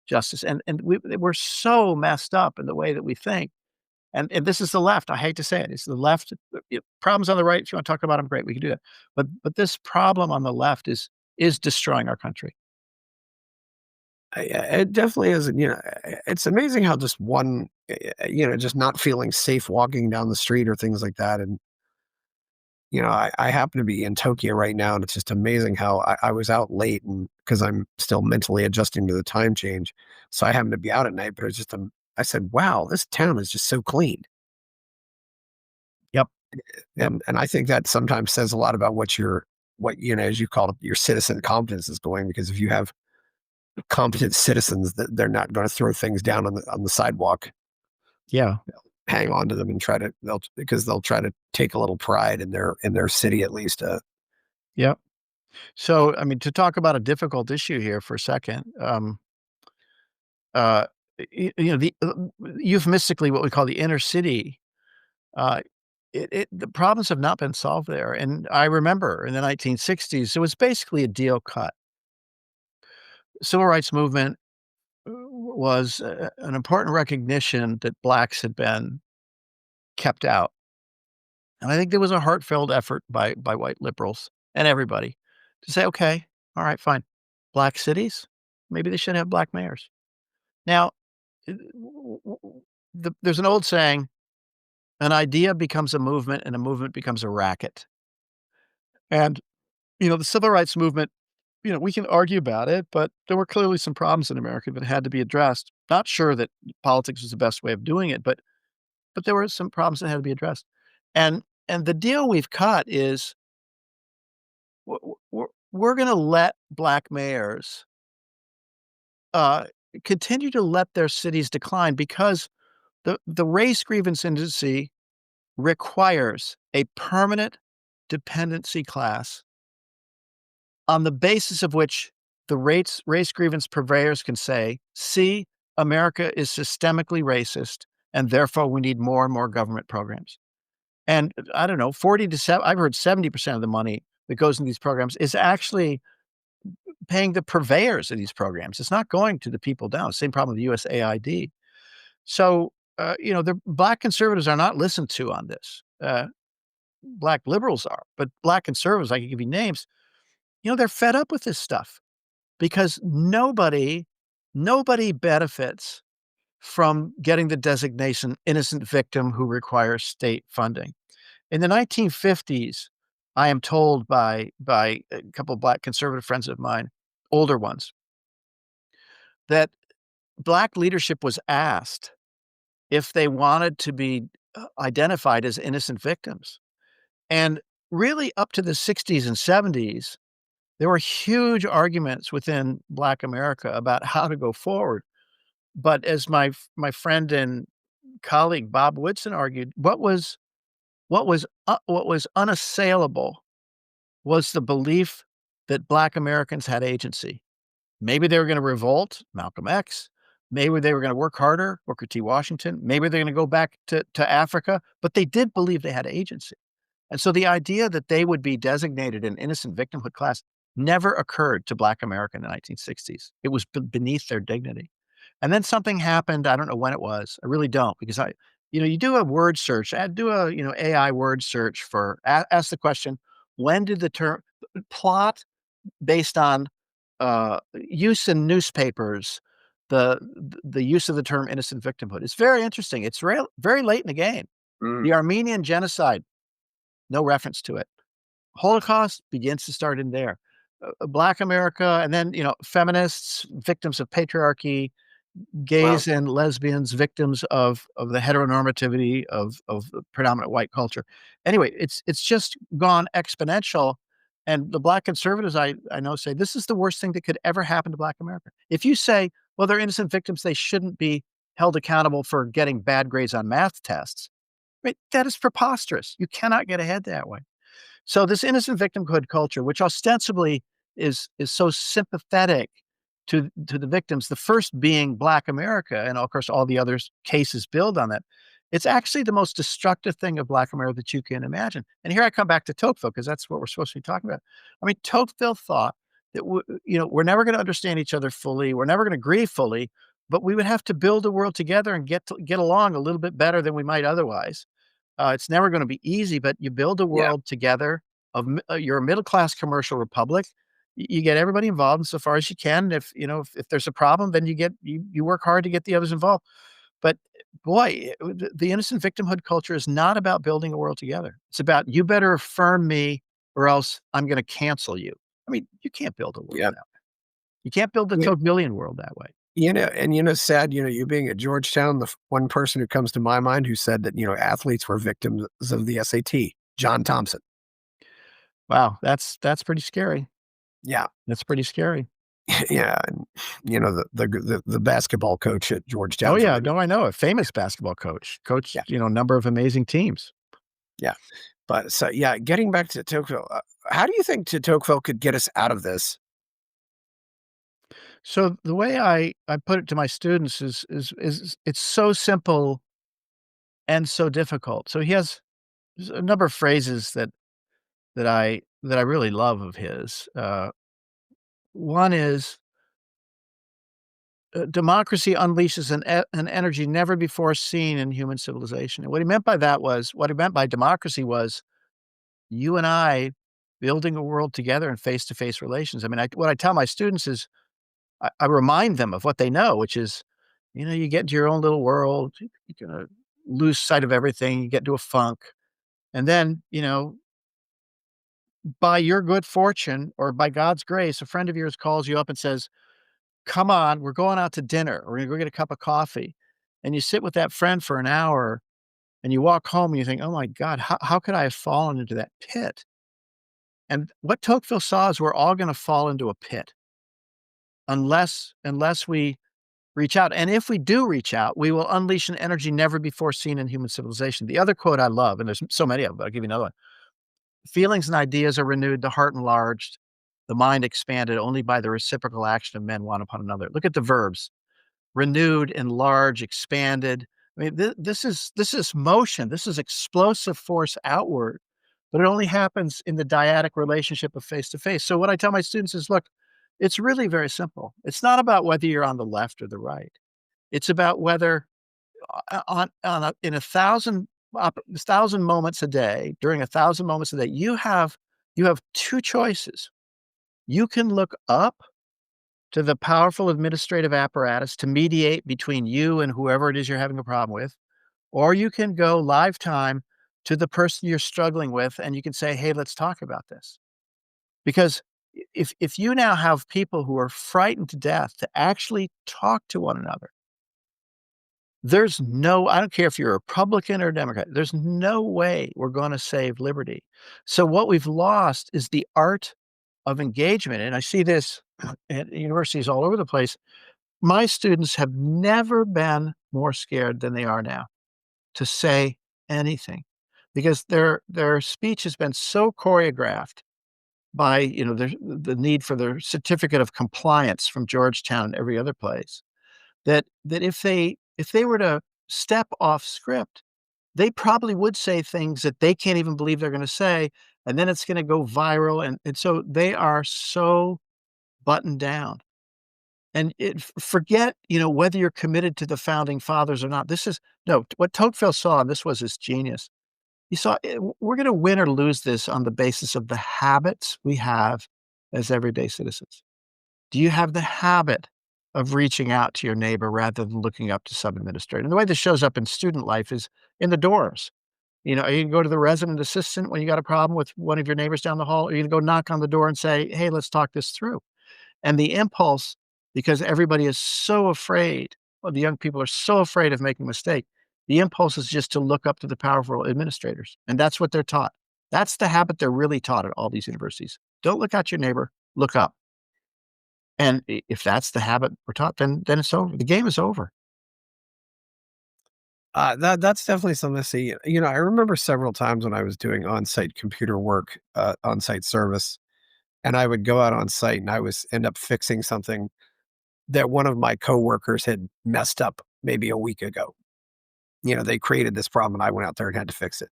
Speaker 1: justice. And we're so messed up in the way that we think. And this is the left. I hate to say it. It's the left. Problems on the right. If you want to talk about them, great, we can do that. But this problem on the left is destroying our country.
Speaker 2: It definitely is, it's amazing how just one, just not feeling safe walking down the street or things like that, and, I happen to be in Tokyo right now, and it's just amazing how I was out late and because 'cause I'm still mentally adjusting to the time change, so I happened to be out at night, but it's just, I said, "Wow, this town is just so clean."
Speaker 1: Yep, yep,
Speaker 2: And I think that sometimes says a lot about as you call it, your citizen competence is going, because if you have competent citizens, that they're not gonna throw things down on the sidewalk,
Speaker 1: yeah,
Speaker 2: hang on to them and they'll try to take a little pride in their city at least.
Speaker 1: yep. So, I mean, to talk about a difficult issue here for a second, uh, euphemistically, what we call the inner city, uh, the problems have not been solved there, and I remember in the 1960s, it was basically a deal cut. Civil rights movement was an important recognition that blacks had been kept out, and I think there was a heartfelt effort by white liberals and everybody to say, "Okay, all right, fine. Black cities, maybe they should have black mayors." Now, there's an old saying, "An idea becomes a movement, and a movement becomes a racket." And, the civil rights movement, we can argue about it, but there were clearly some problems in America that had to be addressed. Not sure that politics was the best way of doing it, but there were some problems that had to be addressed. And the deal we've cut is we're gonna let black mayors, uh, continue to let their cities decline because the race grievance indice requires a permanent dependency class on the basis of which the race grievance purveyors can say, "See, America is systemically racist, and therefore we need more and more government programs." And I don't know, 40 to 7 I've heard 70% of the money that goes in these programs is actually paying the purveyors of these programs. It's not going to the people down. Same problem with USAID. So, the black conservatives are not listened to on this. Black liberals are, but black conservatives, I can give you names, they're fed up with this stuff because nobody benefits from getting the designation innocent victim who requires state funding. In the 1950s, I am told by a couple of black conservative friends of mine, older ones, that black leadership was asked if they wanted to be identified as innocent victims. And really up to the 60s and 70s, there were huge arguments within Black America about how to go forward. But as my friend and colleague Bob Woodson argued, what was unassailable was the belief that Black Americans had agency. Maybe they were gonna revolt, Malcolm X. Maybe they were gonna work harder, Booker T. Washington. Maybe they're gonna go back to Africa, but they did believe they had agency. And so the idea that they would be designated an innocent victimhood class never occurred to Black America in the 1960s. It was beneath their dignity. And then something happened, I don't know when it was, I really don't, because you do a word search, do a, AI word search for ask the question, when did the term plot based on, use in newspapers, the use of the term innocent victimhood. It's very interesting. It's very late in the game.
Speaker 2: Mm.
Speaker 1: The Armenian genocide, no reference to it. Holocaust begins to start in there. Black America, and then, feminists, victims of patriarchy,
Speaker 2: Well,
Speaker 1: gays and lesbians, victims of the heteronormativity of the predominant white culture. Anyway, it's just gone exponential, and the black conservatives I know say, "This is the worst thing that could ever happen to Black America." If you say, "Well, they're innocent victims, they shouldn't be held accountable for getting bad grades on math tests," right? That is preposterous. You cannot get ahead that way. So this innocent victimhood culture, which ostensibly is so sympathetic to the victims, the first being Black America, and of course all the other cases build on that. It's actually the most destructive thing of Black America that you can imagine. And here I come back to Tocqueville because that's what we're supposed to be talking about. I mean, Tocqueville thought that we're never going to understand each other fully, we're never going to agree fully, but we would have to build a world together and get along a little bit better than we might otherwise. It's never gonna be easy, but you build a
Speaker 2: yeah.
Speaker 1: world together you're a middle class commercial republic. You get everybody involved insofar as you can. If, if there's a problem, then you work hard to get the others involved. But boy, the innocent victimhood culture is not about building a world together. It's about, "You better affirm me or else I'm gonna cancel you." I mean, you can't build a world
Speaker 2: Yeah.
Speaker 1: that way. You can't build the
Speaker 2: Yeah.
Speaker 1: Tocquevillian world that way.
Speaker 2: Sad, you being at Georgetown, one person who comes to my mind who said that, athletes were victims of the SAT, John Thompson.
Speaker 1: Wow, that's pretty scary.
Speaker 2: Yeah.
Speaker 1: That's pretty scary.
Speaker 2: Yeah. And, the basketball coach at
Speaker 1: Oh,
Speaker 2: Georgetown for
Speaker 1: yeah,
Speaker 2: many.
Speaker 1: no, I know, a famous basketball coach,
Speaker 2: Yeah.
Speaker 1: coached, a number of amazing teams.
Speaker 2: Yeah. But so, yeah, getting back to Tocqueville, how do you think de Tocqueville could get us out of this?
Speaker 1: So the way I put it to my students is it's so simple and so difficult. So he has there's a number of phrases that I really love of his. One is, democracy unleashes an energy never before seen in human civilization. And what he meant by democracy was you and I building a world together in face-to-face relations. I mean, what I tell my students is I remind them of what they know, which is, you get into your own little world, you're gonna lose sight of everything, you get into a funk, and then, by your good fortune or by God's grace, a friend of yours calls you up and says, "Come on, we're going out to dinner. We're gonna go get a cup of coffee." And you sit with that friend for an hour and you walk home and you think, "Oh my God, how could I have fallen into that pit?" And what Tocqueville saw is we're all gonna fall into a pit unless we reach out. And if we do reach out, we will unleash an energy never before seen in human civilization. The other quote I love, and there's so many of them, but I'll give you another one. Feelings and ideas are renewed, the heart enlarged, the mind expanded only by the reciprocal action of men one upon another. Look at the verbs: renewed, enlarged, expanded. I mean, this is motion. This is explosive force outward, but it only happens in the dyadic relationship of face to face. So what I tell my students is, look, it's really very simple. It's not about whether you're on the left or the right. It's about whether in 1,000 moments a day, during 1,000 moments a day, you have two choices. You can look up to the powerful administrative apparatus to mediate between you and whoever it is you're having a problem with, or you can go live time to the person you're struggling with, and you can say, "Hey, let's talk about this." Because if you now have people who are frightened to death to actually talk to one another, I don't care if you're a Republican or a Democrat, there's no way we're gonna save liberty. So what we've lost is the art of engagement, and I see this at universities all over the place. My students have never been more scared than they are now to say anything because their speech has been so choreographed by, the need for their certificate of compliance from Georgetown and every other place, that if they were to step off script, they probably would say things that they can't even believe they're gonna say, and then it's gonna go viral, and so they are so buttoned down. And forget, whether you're committed to the founding fathers or not. This is no, what Tocqueville saw, and this was his genius. He saw, we're gonna win or lose this on the basis of the habits we have as everyday citizens. Do you have the habit of reaching out to your neighbor rather than looking up to some administrator? And the way this shows up in student life is in the dorms. You can go to the resident assistant when you got a problem with one of your neighbors down the hall, or you can go knock on the door and say, "Hey, let's talk this through." And the impulse, because everybody is so afraid, well, the young people are so afraid of making a mistake, the impulse is just to look up to the powerful administrators. And that's what they're taught. That's the habit they're really taught at all these universities. Don't look at your neighbor, look up. And if that's the habit we're taught, then it's over. The game is over.
Speaker 2: That's definitely something to see. I remember several times when I was doing on-site computer work, on-site service, and I would go out on site and I was end up fixing something that one of my coworkers had messed up maybe a week ago. They created this problem and I went out there and had to fix it.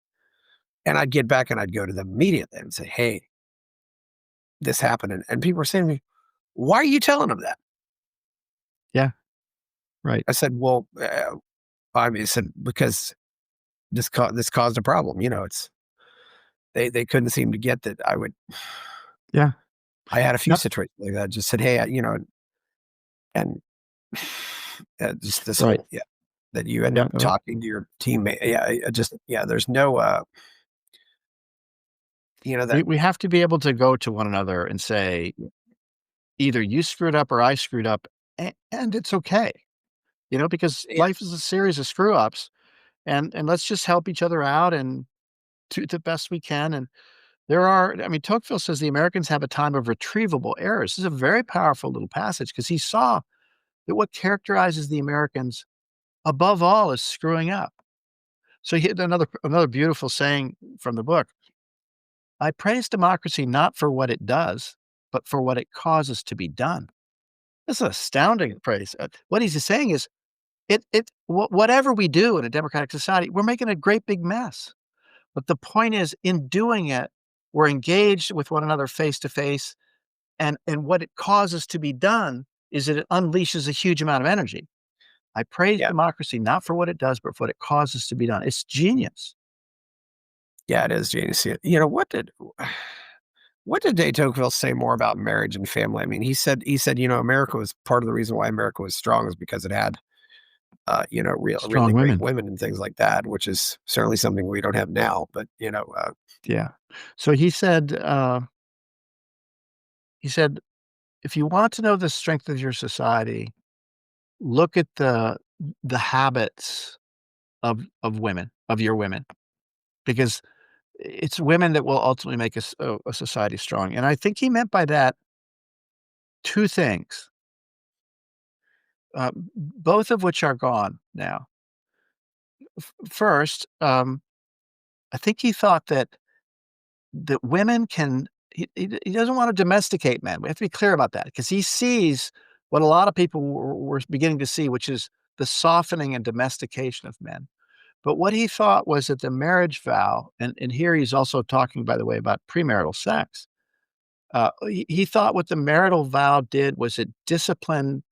Speaker 2: And I'd get back and I'd go to them immediately and say, "Hey, this happened." And people were saying to me, "Why are you telling them that?"
Speaker 1: Yeah, right.
Speaker 2: I said, "Well, I said, because this caused a problem. It's they couldn't seem to get that I would."
Speaker 1: Yeah.
Speaker 2: I had a few
Speaker 1: No,
Speaker 2: situations like that. Just said, "Hey, and just this
Speaker 1: right.
Speaker 2: whole that you end
Speaker 1: Yeah,
Speaker 2: up
Speaker 1: go ahead.
Speaker 2: talking to your teammate. Yeah, just there's no that
Speaker 1: We have to be able to go to one another and say, either you screwed up or I screwed up, and it's okay, because
Speaker 2: yeah,
Speaker 1: life is a series of screw ups, and let's just help each other out and do the best we can. And I mean, Tocqueville says the Americans have a time of retrievable errors. This is a very powerful little passage because he saw that what characterizes the Americans above all is screwing up. So he had another beautiful saying from the book. I praise democracy not for what it does, but for what it causes to be done. That's an astounding praise. What he's saying is, whatever we do in a democratic society, we're making a great big mess. But the point is, in doing it, we're engaged with one another face to face, and what it causes to be done is that it unleashes a huge amount of energy. I praise
Speaker 2: yeah,
Speaker 1: democracy not for what it does, but for what it causes to be done. It's genius.
Speaker 2: yeah. It is genius. What did de Tocqueville say more about marriage and family? I mean, he said America was part of the reason why America was strong is because it had really
Speaker 1: Strong
Speaker 2: great
Speaker 1: women.
Speaker 2: women and things like that, which is certainly something we don't have now. But
Speaker 1: Yeah. So he said, if you want to know the strength of your society, look at the habits of women, of your women, because it's women that will ultimately make a society strong. And I think he meant by that two things, both of which are gone now. First, I think he thought that women can. He doesn't want to domesticate men. We have to be clear about that because he sees what a lot of people were beginning to see, which is the softening and domestication of men. But what he thought was that the marriage vow, and here he's also talking, by the way, about premarital sex. He thought what the marital vow did was it disciplined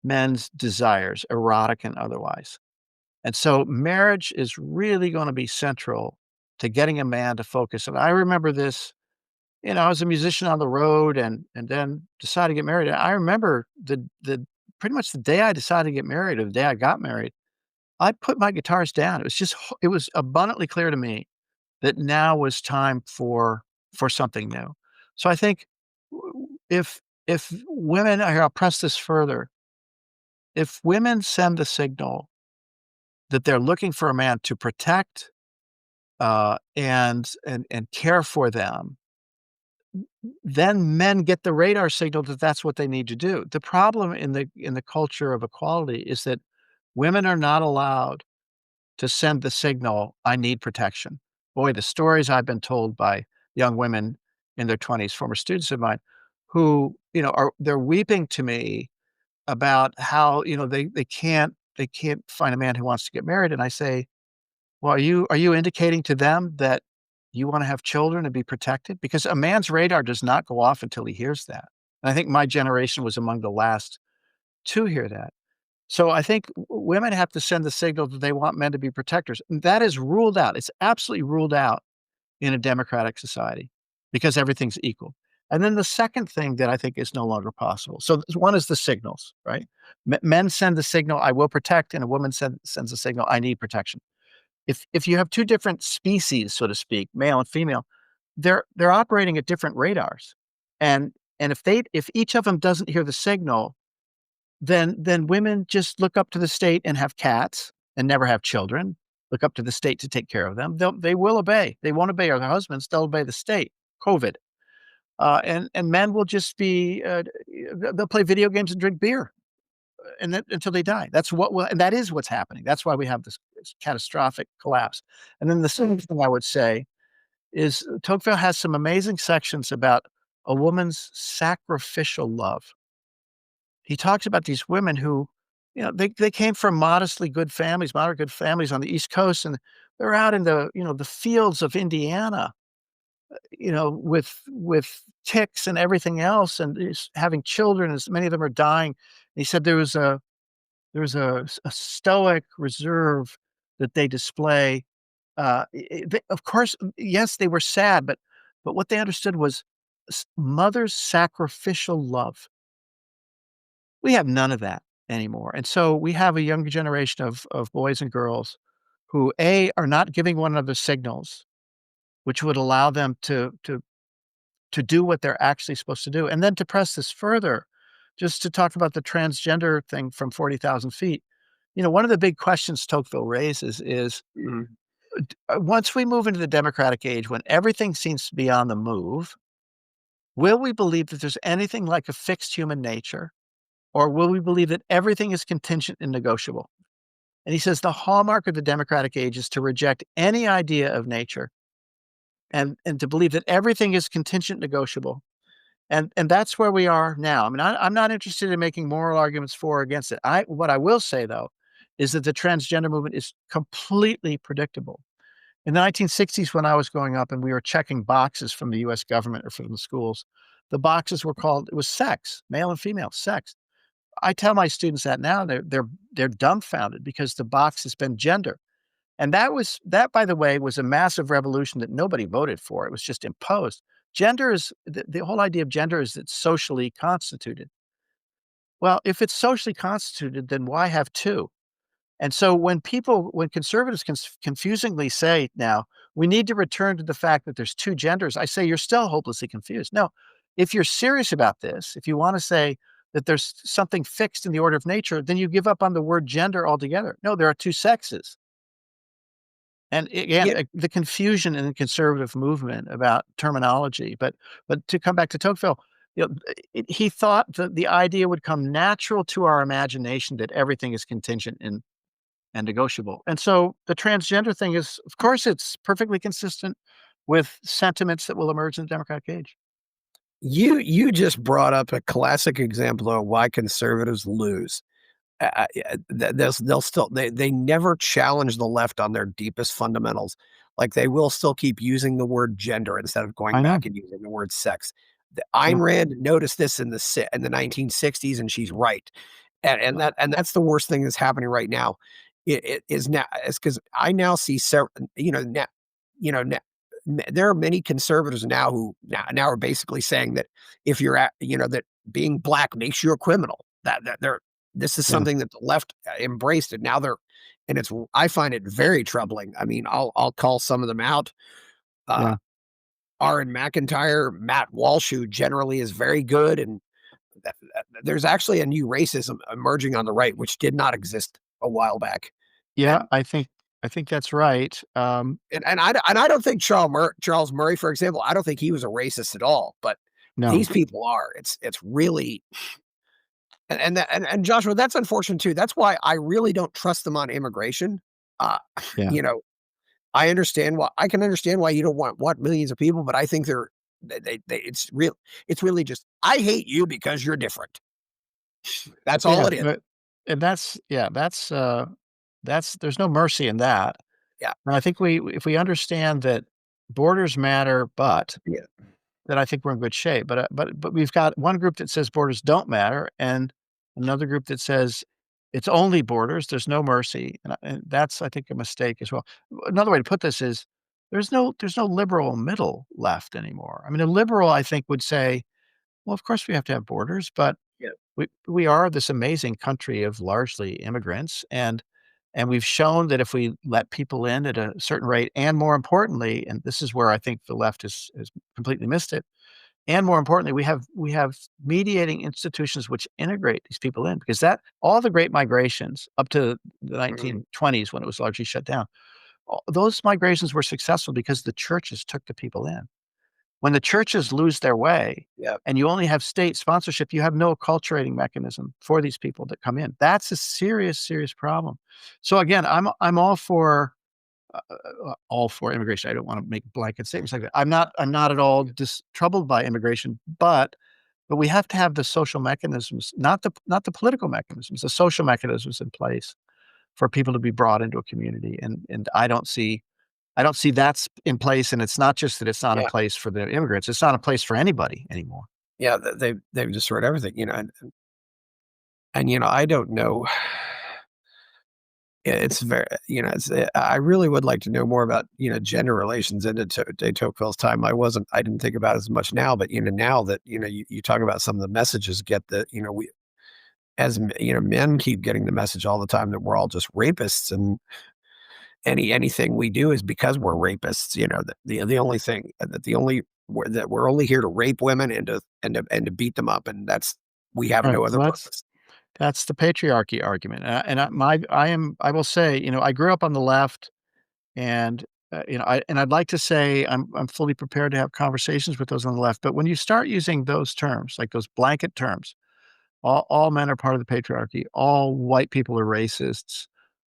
Speaker 1: men's desires, erotic and otherwise. And so marriage is really going to be central to getting a man to focus. And I remember this, I was a musician on the road and then decided to get married. And I remember the pretty much the day I decided to get married or the day I got married, I put my guitars down. It was abundantly clear to me that now was time for something new. So I think if women here, I'll press this further. If women send the signal that they're looking for a man to protect, and care for them, then men get the radar signal that that's what they need to do. The problem in the culture of equality is that women are not allowed to send the signal, "I need protection." Boy, the stories I've been told by young women in their 20s, former students of mine, who, they're weeping to me about how, they can't find a man who wants to get married, and I say, "Well, are you indicating to them that you wanna have children and be protected?" Because a man's radar does not go off until he hears that. And I think my generation was among the last to hear that. So I think women have to send the signal that they want men to be protectors. And that is ruled out. It's absolutely ruled out in a democratic society because everything's equal. And then the second thing that I think is no longer possible. So one is the signals, right? Men send the signal, "I will protect," and a woman sends the signal, "I need protection." If you have two different species, so to speak, male and female, they're operating at different radars. And if each of them doesn't hear the signal, then women just look up to the state and have cats and never have children, look up to the state to take care of them. They will obey. They won't obey their husbands, they'll obey the state. COVID. And men will just be, they'll play video games and drink beer, and then until they die. And that is what's happening. That's why we have this catastrophic collapse. And then the second thing I would say is Tocqueville has some amazing sections about a woman's sacrificial love. He talks about these women who, they came from modestly good families, moderate good families on the East Coast, and they're out in the fields of Indiana, with ticks and everything else, and is having children, as many of them are dying. And he said there was a stoic reserve that they display. Of course, yes, they were sad, but what they understood was mother's sacrificial love. We have none of that anymore, and so we have a younger generation of boys and girls who, A, are not giving one another signals, which would allow them to do what they're actually supposed to do, and then to press this further, just to talk about the transgender thing from 40,000 feet. One of the big questions Tocqueville raises is,
Speaker 2: Mhm.
Speaker 1: once we move into the democratic age when everything seems to be on the move, will we believe that there's anything like a fixed human nature, or will we believe that everything is contingent and negotiable? And he says the hallmark of the democratic age is to reject any idea of nature and to believe that everything is contingent negotiable. And that's where we are now. I mean, I'm not interested in making moral arguments for or against it. What I will say, though, is that the transgender movement is completely predictable. In the 1960s, when I was growing up and we were checking boxes from the US government or from the schools, the boxes were called, it was sex, male and female, sex. I tell my students that now, they're dumbfounded because the box has been gender. And that, by the way, was a massive revolution that nobody voted for. It was just imposed. Gender is the whole idea of gender is it's socially constituted. Well, if it's socially constituted, then why have two? And so when conservatives confusingly say now, we need to return to the fact that there's two genders, I say you're still hopelessly confused. No, if you're serious about this, if you want to say that there's something fixed in the order of nature, then you give up on the word gender altogether. No, there are two sexes. And again,
Speaker 2: Yeah.
Speaker 1: the confusion in the conservative movement about terminology, but to come back to Tocqueville, he thought that the idea would come natural to our imagination that everything is contingent and negotiable. And so the transgender thing is, of course, it's perfectly consistent with sentiments that will emerge in the democratic age.
Speaker 2: You just brought up a classic example of why conservatives lose. Yeah, they'll still they never challenge the left on their deepest fundamentals. Like, they will still keep using the word gender instead of going
Speaker 1: I know.
Speaker 2: back and using the word sex. The
Speaker 1: Yeah.
Speaker 2: Ayn Rand noticed this in the 1960s, and she's right. And that's the worst thing that's happening right now. It is now is because I now see several, now, now, there are many conservatives now who now are basically saying that if you're that being black makes you a criminal. That they're this is
Speaker 1: Yeah.
Speaker 2: something that the left embraced, and now and I find it very troubling. I mean, I'll call some of them out. Uh,
Speaker 1: Yeah.
Speaker 2: Aaron McIntyre, Matt Walsh, who generally is very good, and there's actually a new racism emerging on the right, which did not exist a while back.
Speaker 1: Yeah,
Speaker 2: And
Speaker 1: I think that's right.
Speaker 2: and I don't think Charles Murray, for example, I don't think he was a racist at all, but
Speaker 1: No.
Speaker 2: these people are. It's really and Joshua, that's unfortunate too. That's why I really don't trust them on immigration. Uh,
Speaker 1: Yeah.
Speaker 2: you know, I can understand why you don't want millions of people, but I think it's really just, I hate you because you're different. That's all
Speaker 1: Yeah,
Speaker 2: it is.
Speaker 1: and that's there's no mercy in that.
Speaker 2: Yeah.
Speaker 1: And I think if we understand that borders matter, but
Speaker 2: Yeah.
Speaker 1: then I think we're in good shape. But we've got one group that says borders don't matter, and another group that says it's only borders, there's no mercy, and that's, I think, a mistake as well. Another way to put this is there's no liberal middle left anymore. I mean, a liberal, I think, would say, well, of course we have to have borders, but
Speaker 2: Yeah.
Speaker 1: we are this amazing country of largely immigrants, and we've shown that if we let people in at a certain rate, and more importantly, and this is where I think the left has completely missed it, and more importantly, we have mediating institutions which integrate these people in, because that all the great migrations up to the
Speaker 2: Mhm.
Speaker 1: 1920s when it was largely shut down, those migrations were successful because the churches took the people in. When the churches lose their way
Speaker 2: Yeah.
Speaker 1: and you only have state sponsorship, you have no acculturating mechanism for these people that come in. That's a serious, serious problem. So again, I'm all for immigration. I don't want to make blanket statements like that. I'm not at all troubled by immigration, but we have to have the social mechanisms, not the political mechanisms, the social mechanisms in place for people to be brought into a community. And I don't see that's in place, and it's not just that it's not in
Speaker 2: Yeah.
Speaker 1: place for the immigrants, it's not in place for anybody anymore.
Speaker 2: Yeah. They've destroyed everything, and I don't know. it's very, I really would like to know more about, gender relations into de Tocqueville's time. I didn't think about it as much now, but, now that, you talk about some of the messages get that, men keep getting the message all the time that we're all just rapists, and anything we do is because we're rapists, the only thing that we're only here to rape women and to beat them up, and we have
Speaker 1: Right.
Speaker 2: no other
Speaker 1: Well,
Speaker 2: purpose.
Speaker 1: that's the patriarchy argument, I will say, I grew up on the left, and, I'd like to say I'm fully prepared to have conversations with those on the left, but when you start using those terms, like those blanket terms, all men are part of the patriarchy, all white people are racists,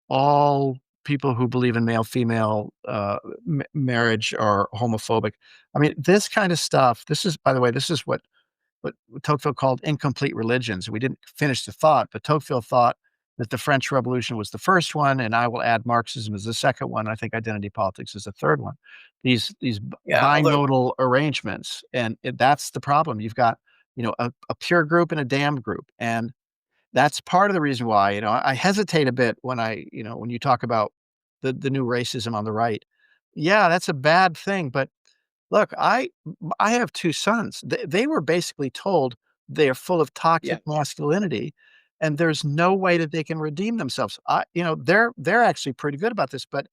Speaker 1: all people who believe in male-female, marriage are homophobic. I mean, this kind of stuff, this is, by the way, this is what Tocqueville called incomplete religions. We didn't finish the thought, but Tocqueville thought that the French Revolution was the first one, and I will add Marxism as the second one. I think identity politics is the third one. These
Speaker 2: Yeah, although
Speaker 1: bimodal arrangements, and that's the problem. You've got, a pure group and a damned group, and that's part of the reason why, I hesitate a bit when when you talk about the new racism on the right. Yeah, that's a bad thing, but look, I have 2 sons. They were basically told they are full of
Speaker 2: yeah,
Speaker 1: toxic masculinity, and there's no way that they can redeem themselves. They're actually pretty good about this, but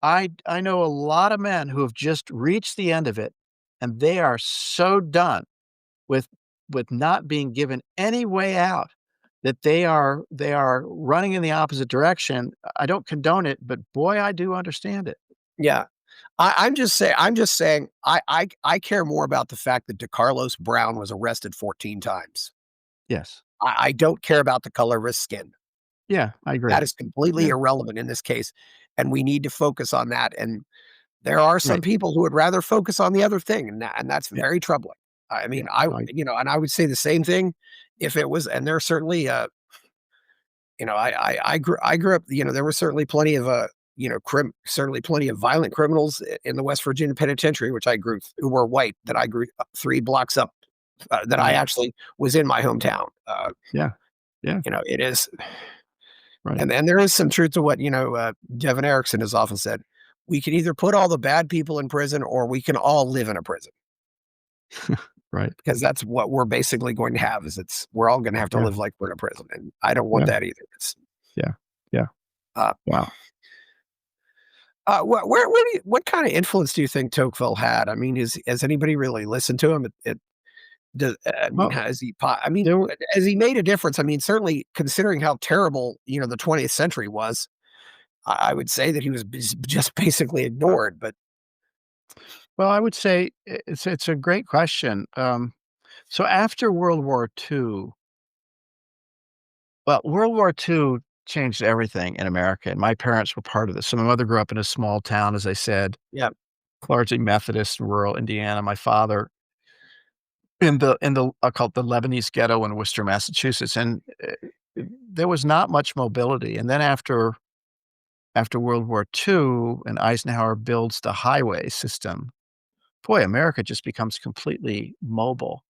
Speaker 1: I know a lot of men who have just reached the end of it, and they are so done with not being given any way out that they are running in the opposite direction. I don't condone it, but boy, I do understand it.
Speaker 2: yeah. I'm just saying, I care more about the fact that DeCarlos Brown was arrested 14 times.
Speaker 1: Yes.
Speaker 2: I don't care about the color of his skin.
Speaker 1: Yeah, I agree.
Speaker 2: That is completely
Speaker 1: Yeah,
Speaker 2: irrelevant in this case, and we need to focus on that, and there are some
Speaker 1: right.
Speaker 2: people who would rather focus on the other thing, and that's
Speaker 1: Yeah,
Speaker 2: very troubling. I mean,
Speaker 1: yeah. No, I
Speaker 2: and I would say the same thing if it was, and there are certainly, I grew up, there were certainly plenty of, certainly plenty of violent criminals in the West Virginia penitentiary, which I grew who were white, that I grew up 3 blocks up, that I
Speaker 1: right.
Speaker 2: actually was in my hometown.
Speaker 1: Yeah, yeah,
Speaker 2: It is,
Speaker 1: right,
Speaker 2: and there is some truth to what, Devin Erickson has often said. We can either put all the bad people in prison, or we can all live in a prison,
Speaker 1: right.
Speaker 2: because that's what we're basically going to have, is we're all gonna have to
Speaker 1: Yeah,
Speaker 2: live like we're in a prison, and I don't want
Speaker 1: yeah,
Speaker 2: that either.
Speaker 1: yeah, yeah.
Speaker 2: Uh,
Speaker 1: Wow.
Speaker 2: what kind of influence do you think Tocqueville had? I mean, has anybody really listened to him? I mean,
Speaker 1: Well, there were
Speaker 2: has he made a difference? I mean, certainly considering how terrible, the 20th century was, I would say that he was just basically ignored, but
Speaker 1: well, I would say it's a great question. So after World War II, well, World War II changed everything in America, and my parents were part of this. So my mother grew up in a small town, as I said,
Speaker 2: yeah,
Speaker 1: largely Methodist in rural Indiana. My father in the I call it the Lebanese ghetto in Worcester, Massachusetts, and there was not much mobility. And then after World War II and Eisenhower builds the highway system, boy, America just becomes completely mobile.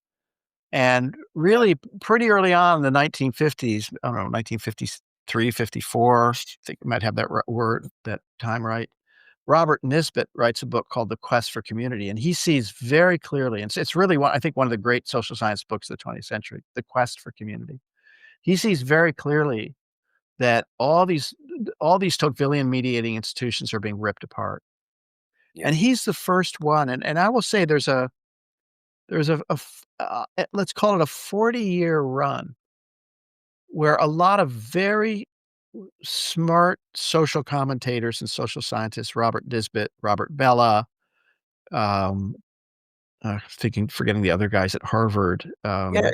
Speaker 1: And
Speaker 2: yeah,
Speaker 1: really pretty early on in the 1950s, I don't know, 1953, 54, I think I might have that time right. Robert Nisbet writes a book called The Quest for Community, and he sees very clearly, and it's really I think one of the great social science books of the 20th century, The Quest for Community. He sees very clearly that all these Tocquevillian mediating institutions are being ripped apart.
Speaker 2: yeah,
Speaker 1: And he's the first one, and I will say let's call it a 40-year run where a lot of very smart social commentators and social scientists, Robert Nisbet, Robert Bella, um, forgetting the other guys at Harvard,
Speaker 2: yeah.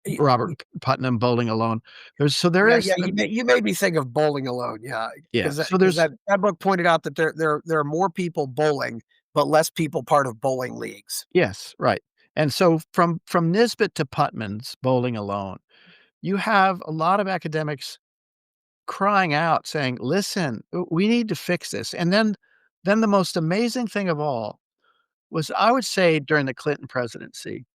Speaker 2: Y-
Speaker 1: Robert Putnam, Bowling Alone. There
Speaker 2: Yeah,
Speaker 1: is
Speaker 2: yeah, you made me think of Bowling Alone, yeah,
Speaker 1: yeah,
Speaker 2: because
Speaker 1: so there's
Speaker 2: that book pointed out that there are more people bowling, but less people part of bowling leagues.
Speaker 1: yes, right. And so from Nisbet to Putnam's Bowling Alone, you have a lot of academics crying out saying, "Listen, we need to fix this." And then the most amazing thing of all was, I would say, during the Clinton presidency,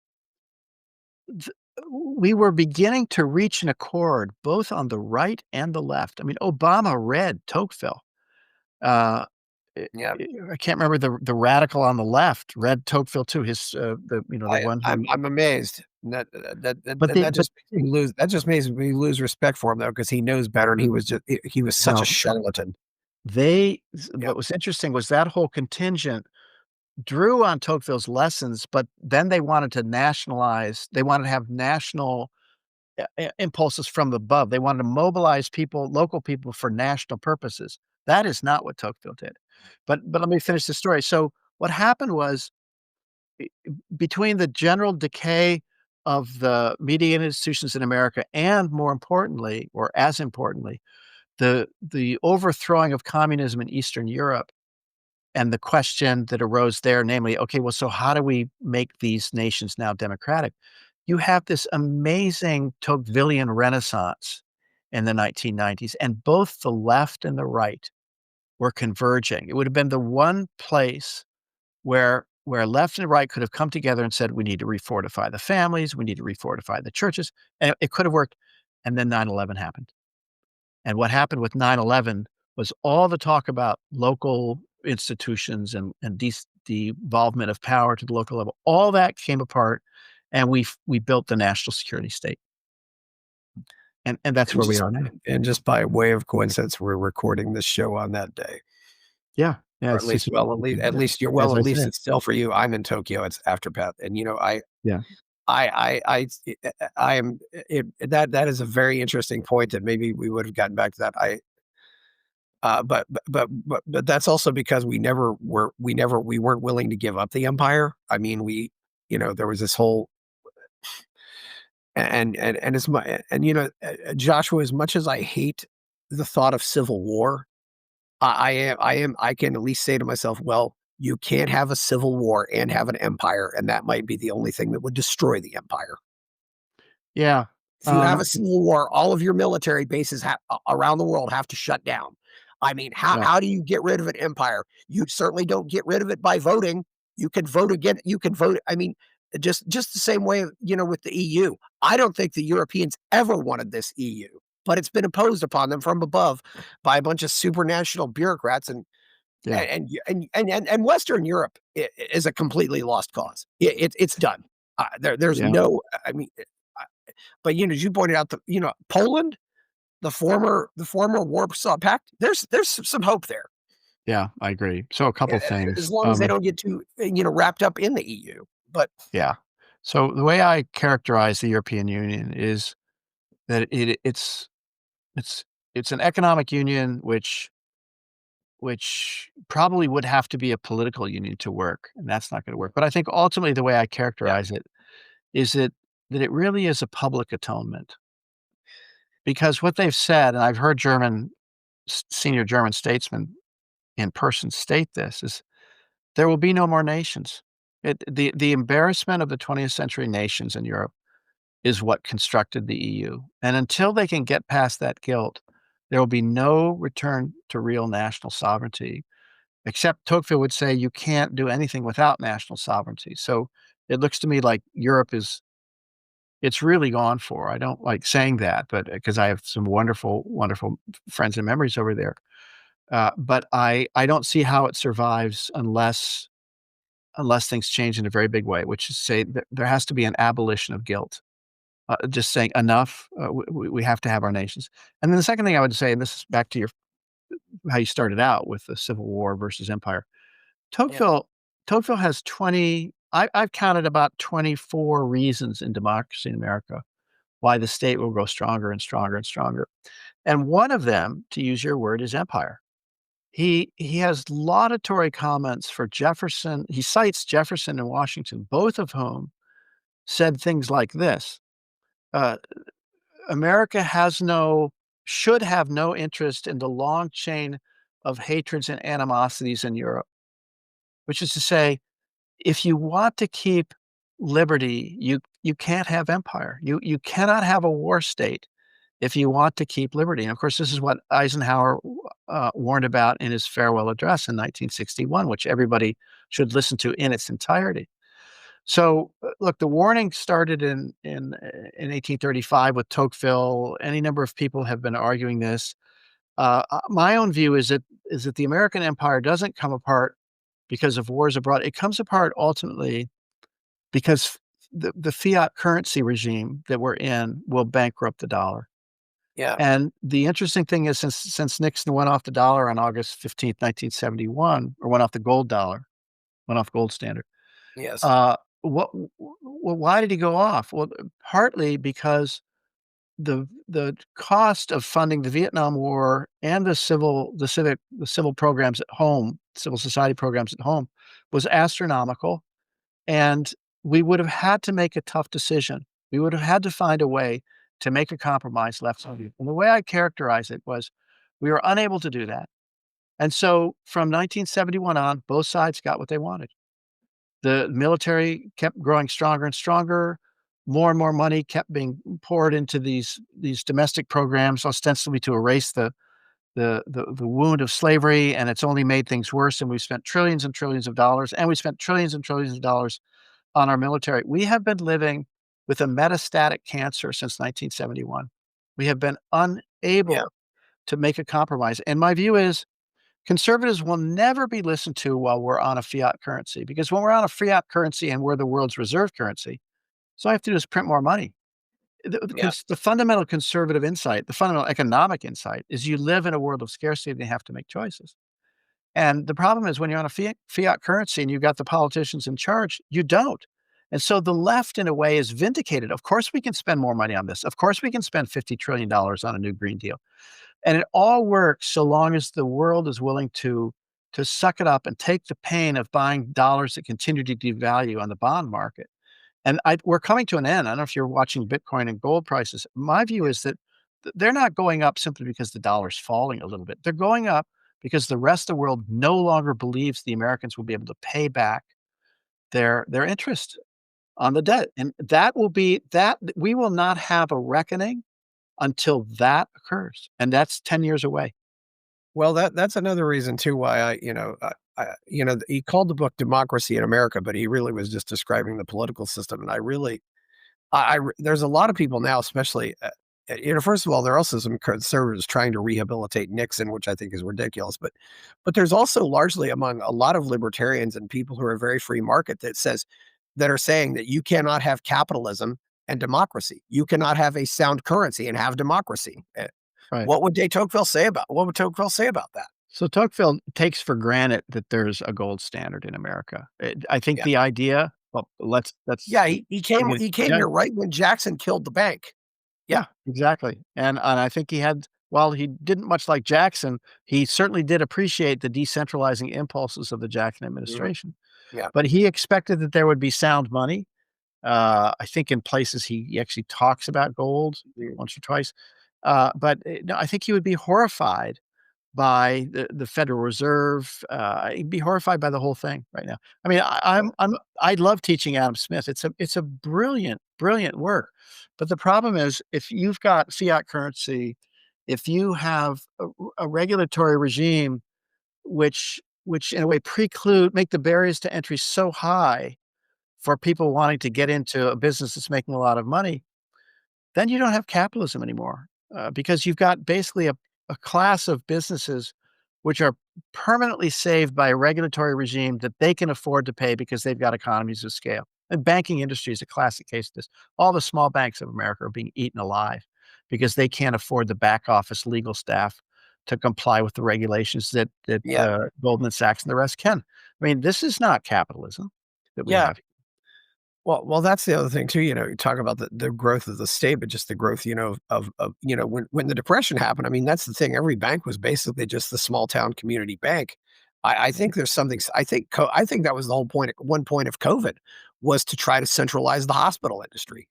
Speaker 1: we were beginning to reach an accord both on the right and the left. I mean, Obama read Tocqueville. Uh, eh,
Speaker 2: Yeah.
Speaker 1: I can't remember the radical on the left read Tocqueville too. The one who,
Speaker 2: I'm amazed. That
Speaker 1: but
Speaker 2: just makes me lose respect for him though, because he knows better and he was such a
Speaker 1: no,
Speaker 2: charlatan. Yeah.
Speaker 1: what was interesting was that whole contingent drew on Tocqueville's lessons, but then they wanted to nationalize. They wanted to have national impulses from above. They wanted to mobilize people, local people, for national purposes. That is not what Tocqueville did. But let me finish the story. So what happened was, between the general decay of the media institutions in America and, more importantly, or as importantly, the overthrowing of communism in Eastern Europe, and the question that arose there, namely, okay, well, so how do we make these nations now democratic? You have this amazing Tocquevillian renaissance in the 1990s, and both the left and the right were converging. It would have been the one place where left and right could have come together and said, we need to refortify the families, we need to refortify the churches, and it could have worked. And then 9/11 happened. And what happened with 9/11 was all the talk about local institutions and devolvement of power to the local level, all that came apart, and we built the national security state. And that's
Speaker 2: And
Speaker 1: where we
Speaker 2: just
Speaker 1: are now.
Speaker 2: and just by way of coincidence, we're recording this show on that day.
Speaker 1: Yeah. Yeah,
Speaker 2: Or at
Speaker 1: it's
Speaker 2: least
Speaker 1: just,
Speaker 2: well,
Speaker 1: as
Speaker 2: at
Speaker 1: I
Speaker 2: least
Speaker 1: said.
Speaker 2: it's still for you. I'm in Tokyo, it's aftermath, and,
Speaker 1: Yeah.
Speaker 2: I am that is a very interesting point that maybe we would have gotten back to that. But that's also because we weren't willing to give up the empire. I mean, there was this whole and as my and, Joshua, as much as I hate the thought of civil war, I can at least say to myself, well, you can't have a civil war and have an empire, and that might be the only thing that would destroy the empire.
Speaker 1: Yeah.
Speaker 2: If you have
Speaker 1: Um,
Speaker 2: a civil war, all of your military bases around the world have to shut down. I mean,
Speaker 1: yeah.
Speaker 2: how do you get rid of an empire? You certainly don't get rid of it by voting. You could vote again. You could vote. I mean, just the same way, with the EU. I don't think the Europeans ever wanted this EU, but it's been imposed upon them from above by a bunch of supranational bureaucrats,
Speaker 1: Yeah.
Speaker 2: and Western Europe is a completely lost cause. It's done. There's
Speaker 1: Yeah.
Speaker 2: no. I mean, but as you pointed out, Poland, the former Warsaw Pact. There's some hope there,
Speaker 1: Yeah, I agree. So a couple
Speaker 2: as
Speaker 1: things.
Speaker 2: long as they don't get too wrapped up in the EU. But
Speaker 1: Yeah. So the way I characterize the European Union is that it's it's an economic union which probably would have to be a political union to work, and that's not gonna work. But I think ultimately the way I
Speaker 2: yeah,
Speaker 1: characterize it is that it really is a public atonement. Because what they've said, and I've heard senior German statesmen in person state this, is there will be no more nations. The embarrassment of the 20th century nations in Europe is what constructed the EU, and until they can get past that guilt, there will be no return to real national sovereignty, except Tocqueville would say you can't do anything without national sovereignty. So it looks to me like Europe is it's really gone for. I don't like saying that, but because I have some wonderful, wonderful friends and memories over there. But I don't see how it survives unless things change in a very big way, which is say that there has to be an abolition of guilt. Just saying enough. We have to have our nations. And then the second thing I would say, and this is back to your how you started out with the Civil War versus empire.
Speaker 2: yeah,
Speaker 1: Tocqueville Tocqueville has 20. I've counted about 24 reasons in democracy in America why the state will grow stronger and stronger and stronger. And one of them, to use your word, is empire. He has laudatory comments for Jefferson. He cites Jefferson and Washington, both of whom said things like this. Uh, America should have no interest in the long chain of hatreds and animosities in Europe, which is to say, if you want to keep liberty, you can't have empire. You cannot have a war state if you want to keep liberty. And of course, this is what Eisenhower warned about in his farewell address in 1961, which everybody should listen to in its entirety. So, look, the warning started in 1835 with Tocqueville. Any number of people have been arguing this. My own view is that the American empire doesn't come apart because of wars abroad. It comes apart ultimately because the fiat currency regime that we're in will bankrupt the dollar.
Speaker 2: Yeah.
Speaker 1: And the interesting thing is since Nixon went off the dollar on August 15th, 1971, or went off the gold dollar, went off gold standard.
Speaker 2: Yes.
Speaker 1: Uh, well, why did he go off? Well, partly because the cost of funding the Vietnam War and the civil programs at home, civil society programs at home, was astronomical, and we would have had to make a tough decision. We would have had to find a way to make a compromise left-handed. And the way I characterize it was we were unable to do that. And so from 1971 on, both sides got what they wanted. The military kept growing stronger and stronger. More and more money kept being poured into these domestic programs, ostensibly to erase the wound of slavery, and it's only made things worse, and we've spent trillions and trillions of dollars, and we spent trillions and trillions of dollars on our military. We have been living with a metastatic cancer since 1971. We have been
Speaker 2: Yeah.
Speaker 1: unable to make a compromise, and my view is conservatives will never be listened to while we're on a fiat currency, because when we're on a fiat currency and we're the world's reserve currency, so all I have to do is print more money.
Speaker 2: Yeah.
Speaker 1: The fundamental conservative insight, the fundamental economic insight is you live in a world of scarcity and you have to make choices. And the problem is when you're on a fiat currency and you've got the politicians in charge, you don't. And so the left, in a way, is vindicated. Of course, we can spend more money on this. Of course, we can spend $50 trillion on a new Green Deal. And it all works so long as the world is willing to suck it up and take the pain of buying dollars that continue to devalue on the bond market. And we're coming to an end. I don't know if you're watching Bitcoin and gold prices. My view is that they're not going up simply because the dollar's falling a little bit. They're going up because the rest of the world no longer believes the Americans will be able to pay back their interest on the debt. And that will be that we will not have a reckoning until that occurs. And that's 10 years away.
Speaker 2: Well, that's another reason too why he called the book Democracy in America, but he really was just describing the political system. And I really, there's a lot of people now, especially, first of all, there are also some conservatives trying to rehabilitate Nixon, which I think is ridiculous. But there's also largely among a lot of libertarians and people who are very free market that are saying that you cannot have capitalism and democracy. You cannot have a sound currency and have democracy.
Speaker 1: Right.
Speaker 2: What would Tocqueville say about that?
Speaker 1: So Tocqueville takes for granted that there's a gold standard in America. I think
Speaker 2: Yeah.
Speaker 1: the idea, well, let's
Speaker 2: Yeah, he came
Speaker 1: yeah,
Speaker 2: here right when Jackson killed the bank. Yeah,
Speaker 1: yeah, exactly. And I think while he didn't much like Jackson, he certainly did appreciate the decentralizing impulses of the Jackson
Speaker 2: mhm,
Speaker 1: administration.
Speaker 2: yeah,
Speaker 1: But he expected that there would be sound money. I think in places he actually talks about gold once or twice. But no, I think he would be horrified by the Federal Reserve. He'd be horrified by the whole thing right now. I mean,
Speaker 2: yeah,
Speaker 1: I love teaching Adam Smith. It's a brilliant, brilliant work. But the problem is if you've got fiat currency, if you have a regulatory regime which in a way make the barriers to entry so high for people wanting to get into a business that's making a lot of money, then you don't have capitalism anymore, because you've got basically a class of businesses which are permanently saved by a regulatory regime that they can afford to pay because they've got economies of scale. And banking industry is a classic case of this. All the small banks of America are being eaten alive because they can't afford the back office legal staff to comply with the regulations
Speaker 2: yeah,
Speaker 1: that Goldman Sachs and the rest can. I mean, this is not capitalism that we
Speaker 2: yeah.
Speaker 1: have.
Speaker 2: Well, that's the other thing too. You talk about the growth of the state, but just the growth, of when the depression happened. I mean, that's the thing. Every bank was basically just the small town community bank. I think there's something. I think that was the whole point. One point of COVID was to try to centralize the hospital industry.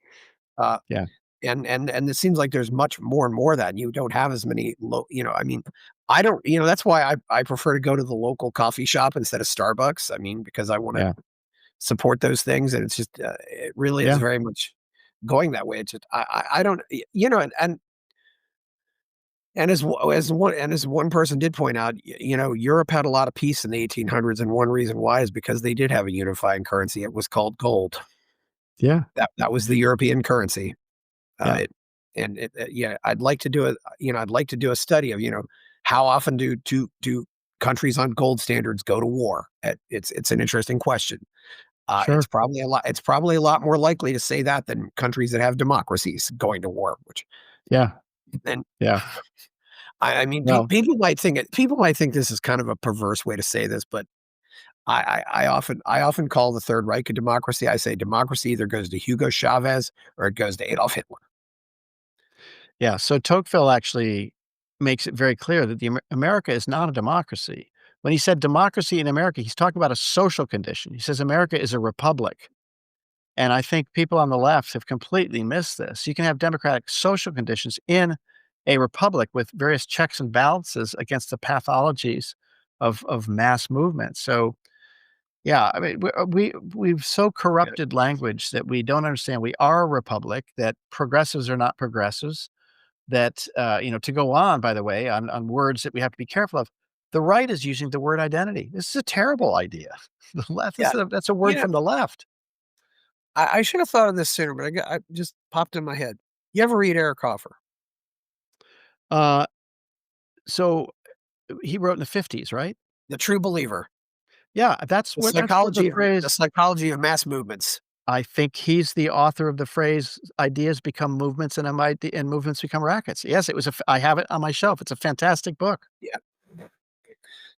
Speaker 2: Uh,
Speaker 1: Yeah,
Speaker 2: and it seems like there's much more and more of that. You don't have as many I mean, I don't, that's why I prefer to go to the local coffee shop instead of Starbucks. I mean, because I want to
Speaker 1: yeah,
Speaker 2: support those things, and it's just, it really is
Speaker 1: yeah.
Speaker 2: very much going that way. It's just I don't, and And as one person did point out, Europe had a lot of peace in the 1800s, and one reason why is because they did have a unifying currency. It was called gold.
Speaker 1: Yeah,
Speaker 2: That was the European currency.
Speaker 1: yeah,
Speaker 2: It and it yeah, I'd like to do I'd like to do a study of, how often do countries on gold standards go to war? It's an interesting question.
Speaker 1: sure.
Speaker 2: It's probably a lot more likely to say that than countries that have democracies going to war, which
Speaker 1: Yeah,
Speaker 2: and
Speaker 1: yeah.
Speaker 2: I mean,
Speaker 1: No,
Speaker 2: people might think this is kind of a perverse way to say this, but I often call the Third Reich a democracy. I say democracy either goes to Hugo Chavez or it goes to Adolf Hitler.
Speaker 1: yeah, so Tocqueville actually makes it very clear that the America is not a democracy. When he said democracy in America, he's talking about a social condition. He says America is a republic, and I think people on the left have completely missed this. You can have democratic social conditions in a republic with various checks and balances against the pathologies of mass movement. So, yeah, I mean, we've so
Speaker 2: Yeah.
Speaker 1: corrupted language that we don't understand. We are a republic, that progressives are not progressives, that, to go on, by the way, on words that we have to be careful of, the right is using the word identity. This is a terrible idea. The left,
Speaker 2: Yeah.
Speaker 1: that's a
Speaker 2: You
Speaker 1: word
Speaker 2: know,
Speaker 1: from the left.
Speaker 2: I should have thought of this sooner, but I just popped in my head. You ever read Eric Hoffer?
Speaker 1: Uh, so he wrote in the '50s, right?
Speaker 2: The True Believer,
Speaker 1: Yeah, that's where
Speaker 2: the psychology of mass movements.
Speaker 1: I think he's the author of the phrase, "Ideas become movements and and movements become rackets." Yes, it was I have it on my shelf. It's a fantastic book.
Speaker 2: Yeah.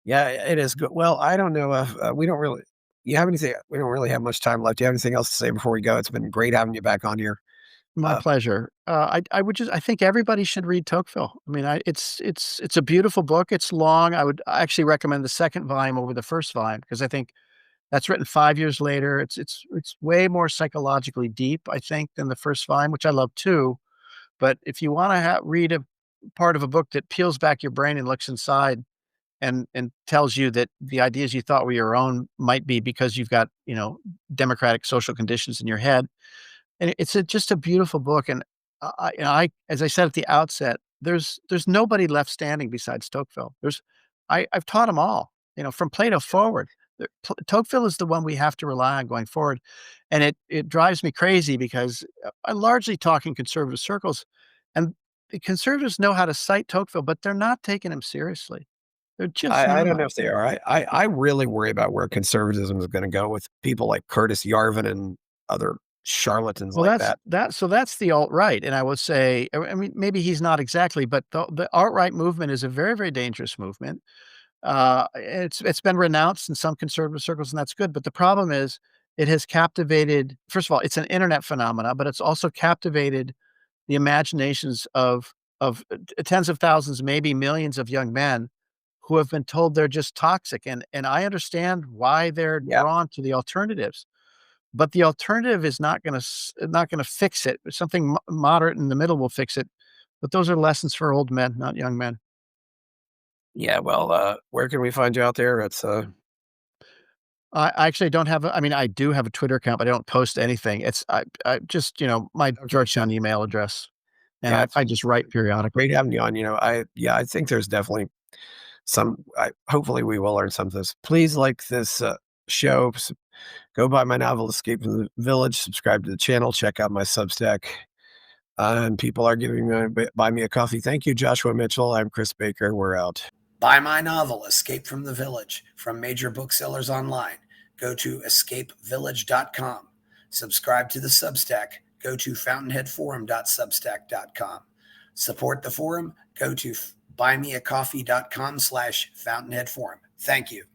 Speaker 2: Yeah, it is good. Well, I don't know if, we don't really you have anything we don't really have much time left. Do you have anything else to say before we go? It's been great having you back on here.
Speaker 1: My
Speaker 2: Uh,
Speaker 1: pleasure. I think everybody should read Tocqueville. I mean, it's a beautiful book. It's long. I actually recommend the second volume over the first volume because I think that's written 5 years later. It's way more psychologically deep, I think, than the first volume, which I love too. But if you wanna read a part of a book that peels back your brain and looks inside and tells you that the ideas you thought were your own might be because you've got, democratic social conditions in your head, and it's just a beautiful book, and I as I said at the outset, there's nobody left standing besides Tocqueville. I've taught them all, from Plato forward. Tocqueville is the one we have to rely on going forward, and it drives me crazy because, I largely talk in conservative circles, and the conservatives know how to cite Tocqueville, but they're not taking him seriously. They're just
Speaker 2: I don't
Speaker 1: not.
Speaker 2: know if they are. I really worry about where conservatism is gonna go with people like Curtis Yarvin and other charlatans
Speaker 1: Well,
Speaker 2: like that.
Speaker 1: that's the alt-right, and I would say I mean, maybe he's not exactly, but the alt-right movement is a very, very dangerous movement. It's been renounced in some conservative circles, and that's good, but the problem is it has captivated first of all, it's an internet phenomena, but it's also captivated the imaginations of tens of thousands, maybe millions of young men who have been told they're just toxic, and I understand why they're
Speaker 2: Yeah.
Speaker 1: drawn to the alternatives. But the alternative is not gonna fix it. Something moderate in the middle will fix it, but those are lessons for old men, not young men.
Speaker 2: Yeah, well, where can we find you out there?
Speaker 1: I actually don't have a I mean, I do have a Twitter account, but I don't post anything. I just, my
Speaker 2: Okay.
Speaker 1: Georgetown email address, and
Speaker 2: Yeah,
Speaker 1: I just write periodically.
Speaker 2: great having you on. I think there's definitely hopefully we will learn some of this. Please like this show. Go buy my novel, Escape from the Village. Subscribe to the channel. Check out my Substack. And people are giving me buy me a coffee. Thank you, Joshua Mitchell. I'm Chris Baker. We're out. Buy my novel, Escape from the Village, from major booksellers online. Go to escapevillage.com. Subscribe to the Substack. Go to fountainheadforum.substack.com. Support the forum. Go to buymeacoffee.com/fountainheadforum. Thank you.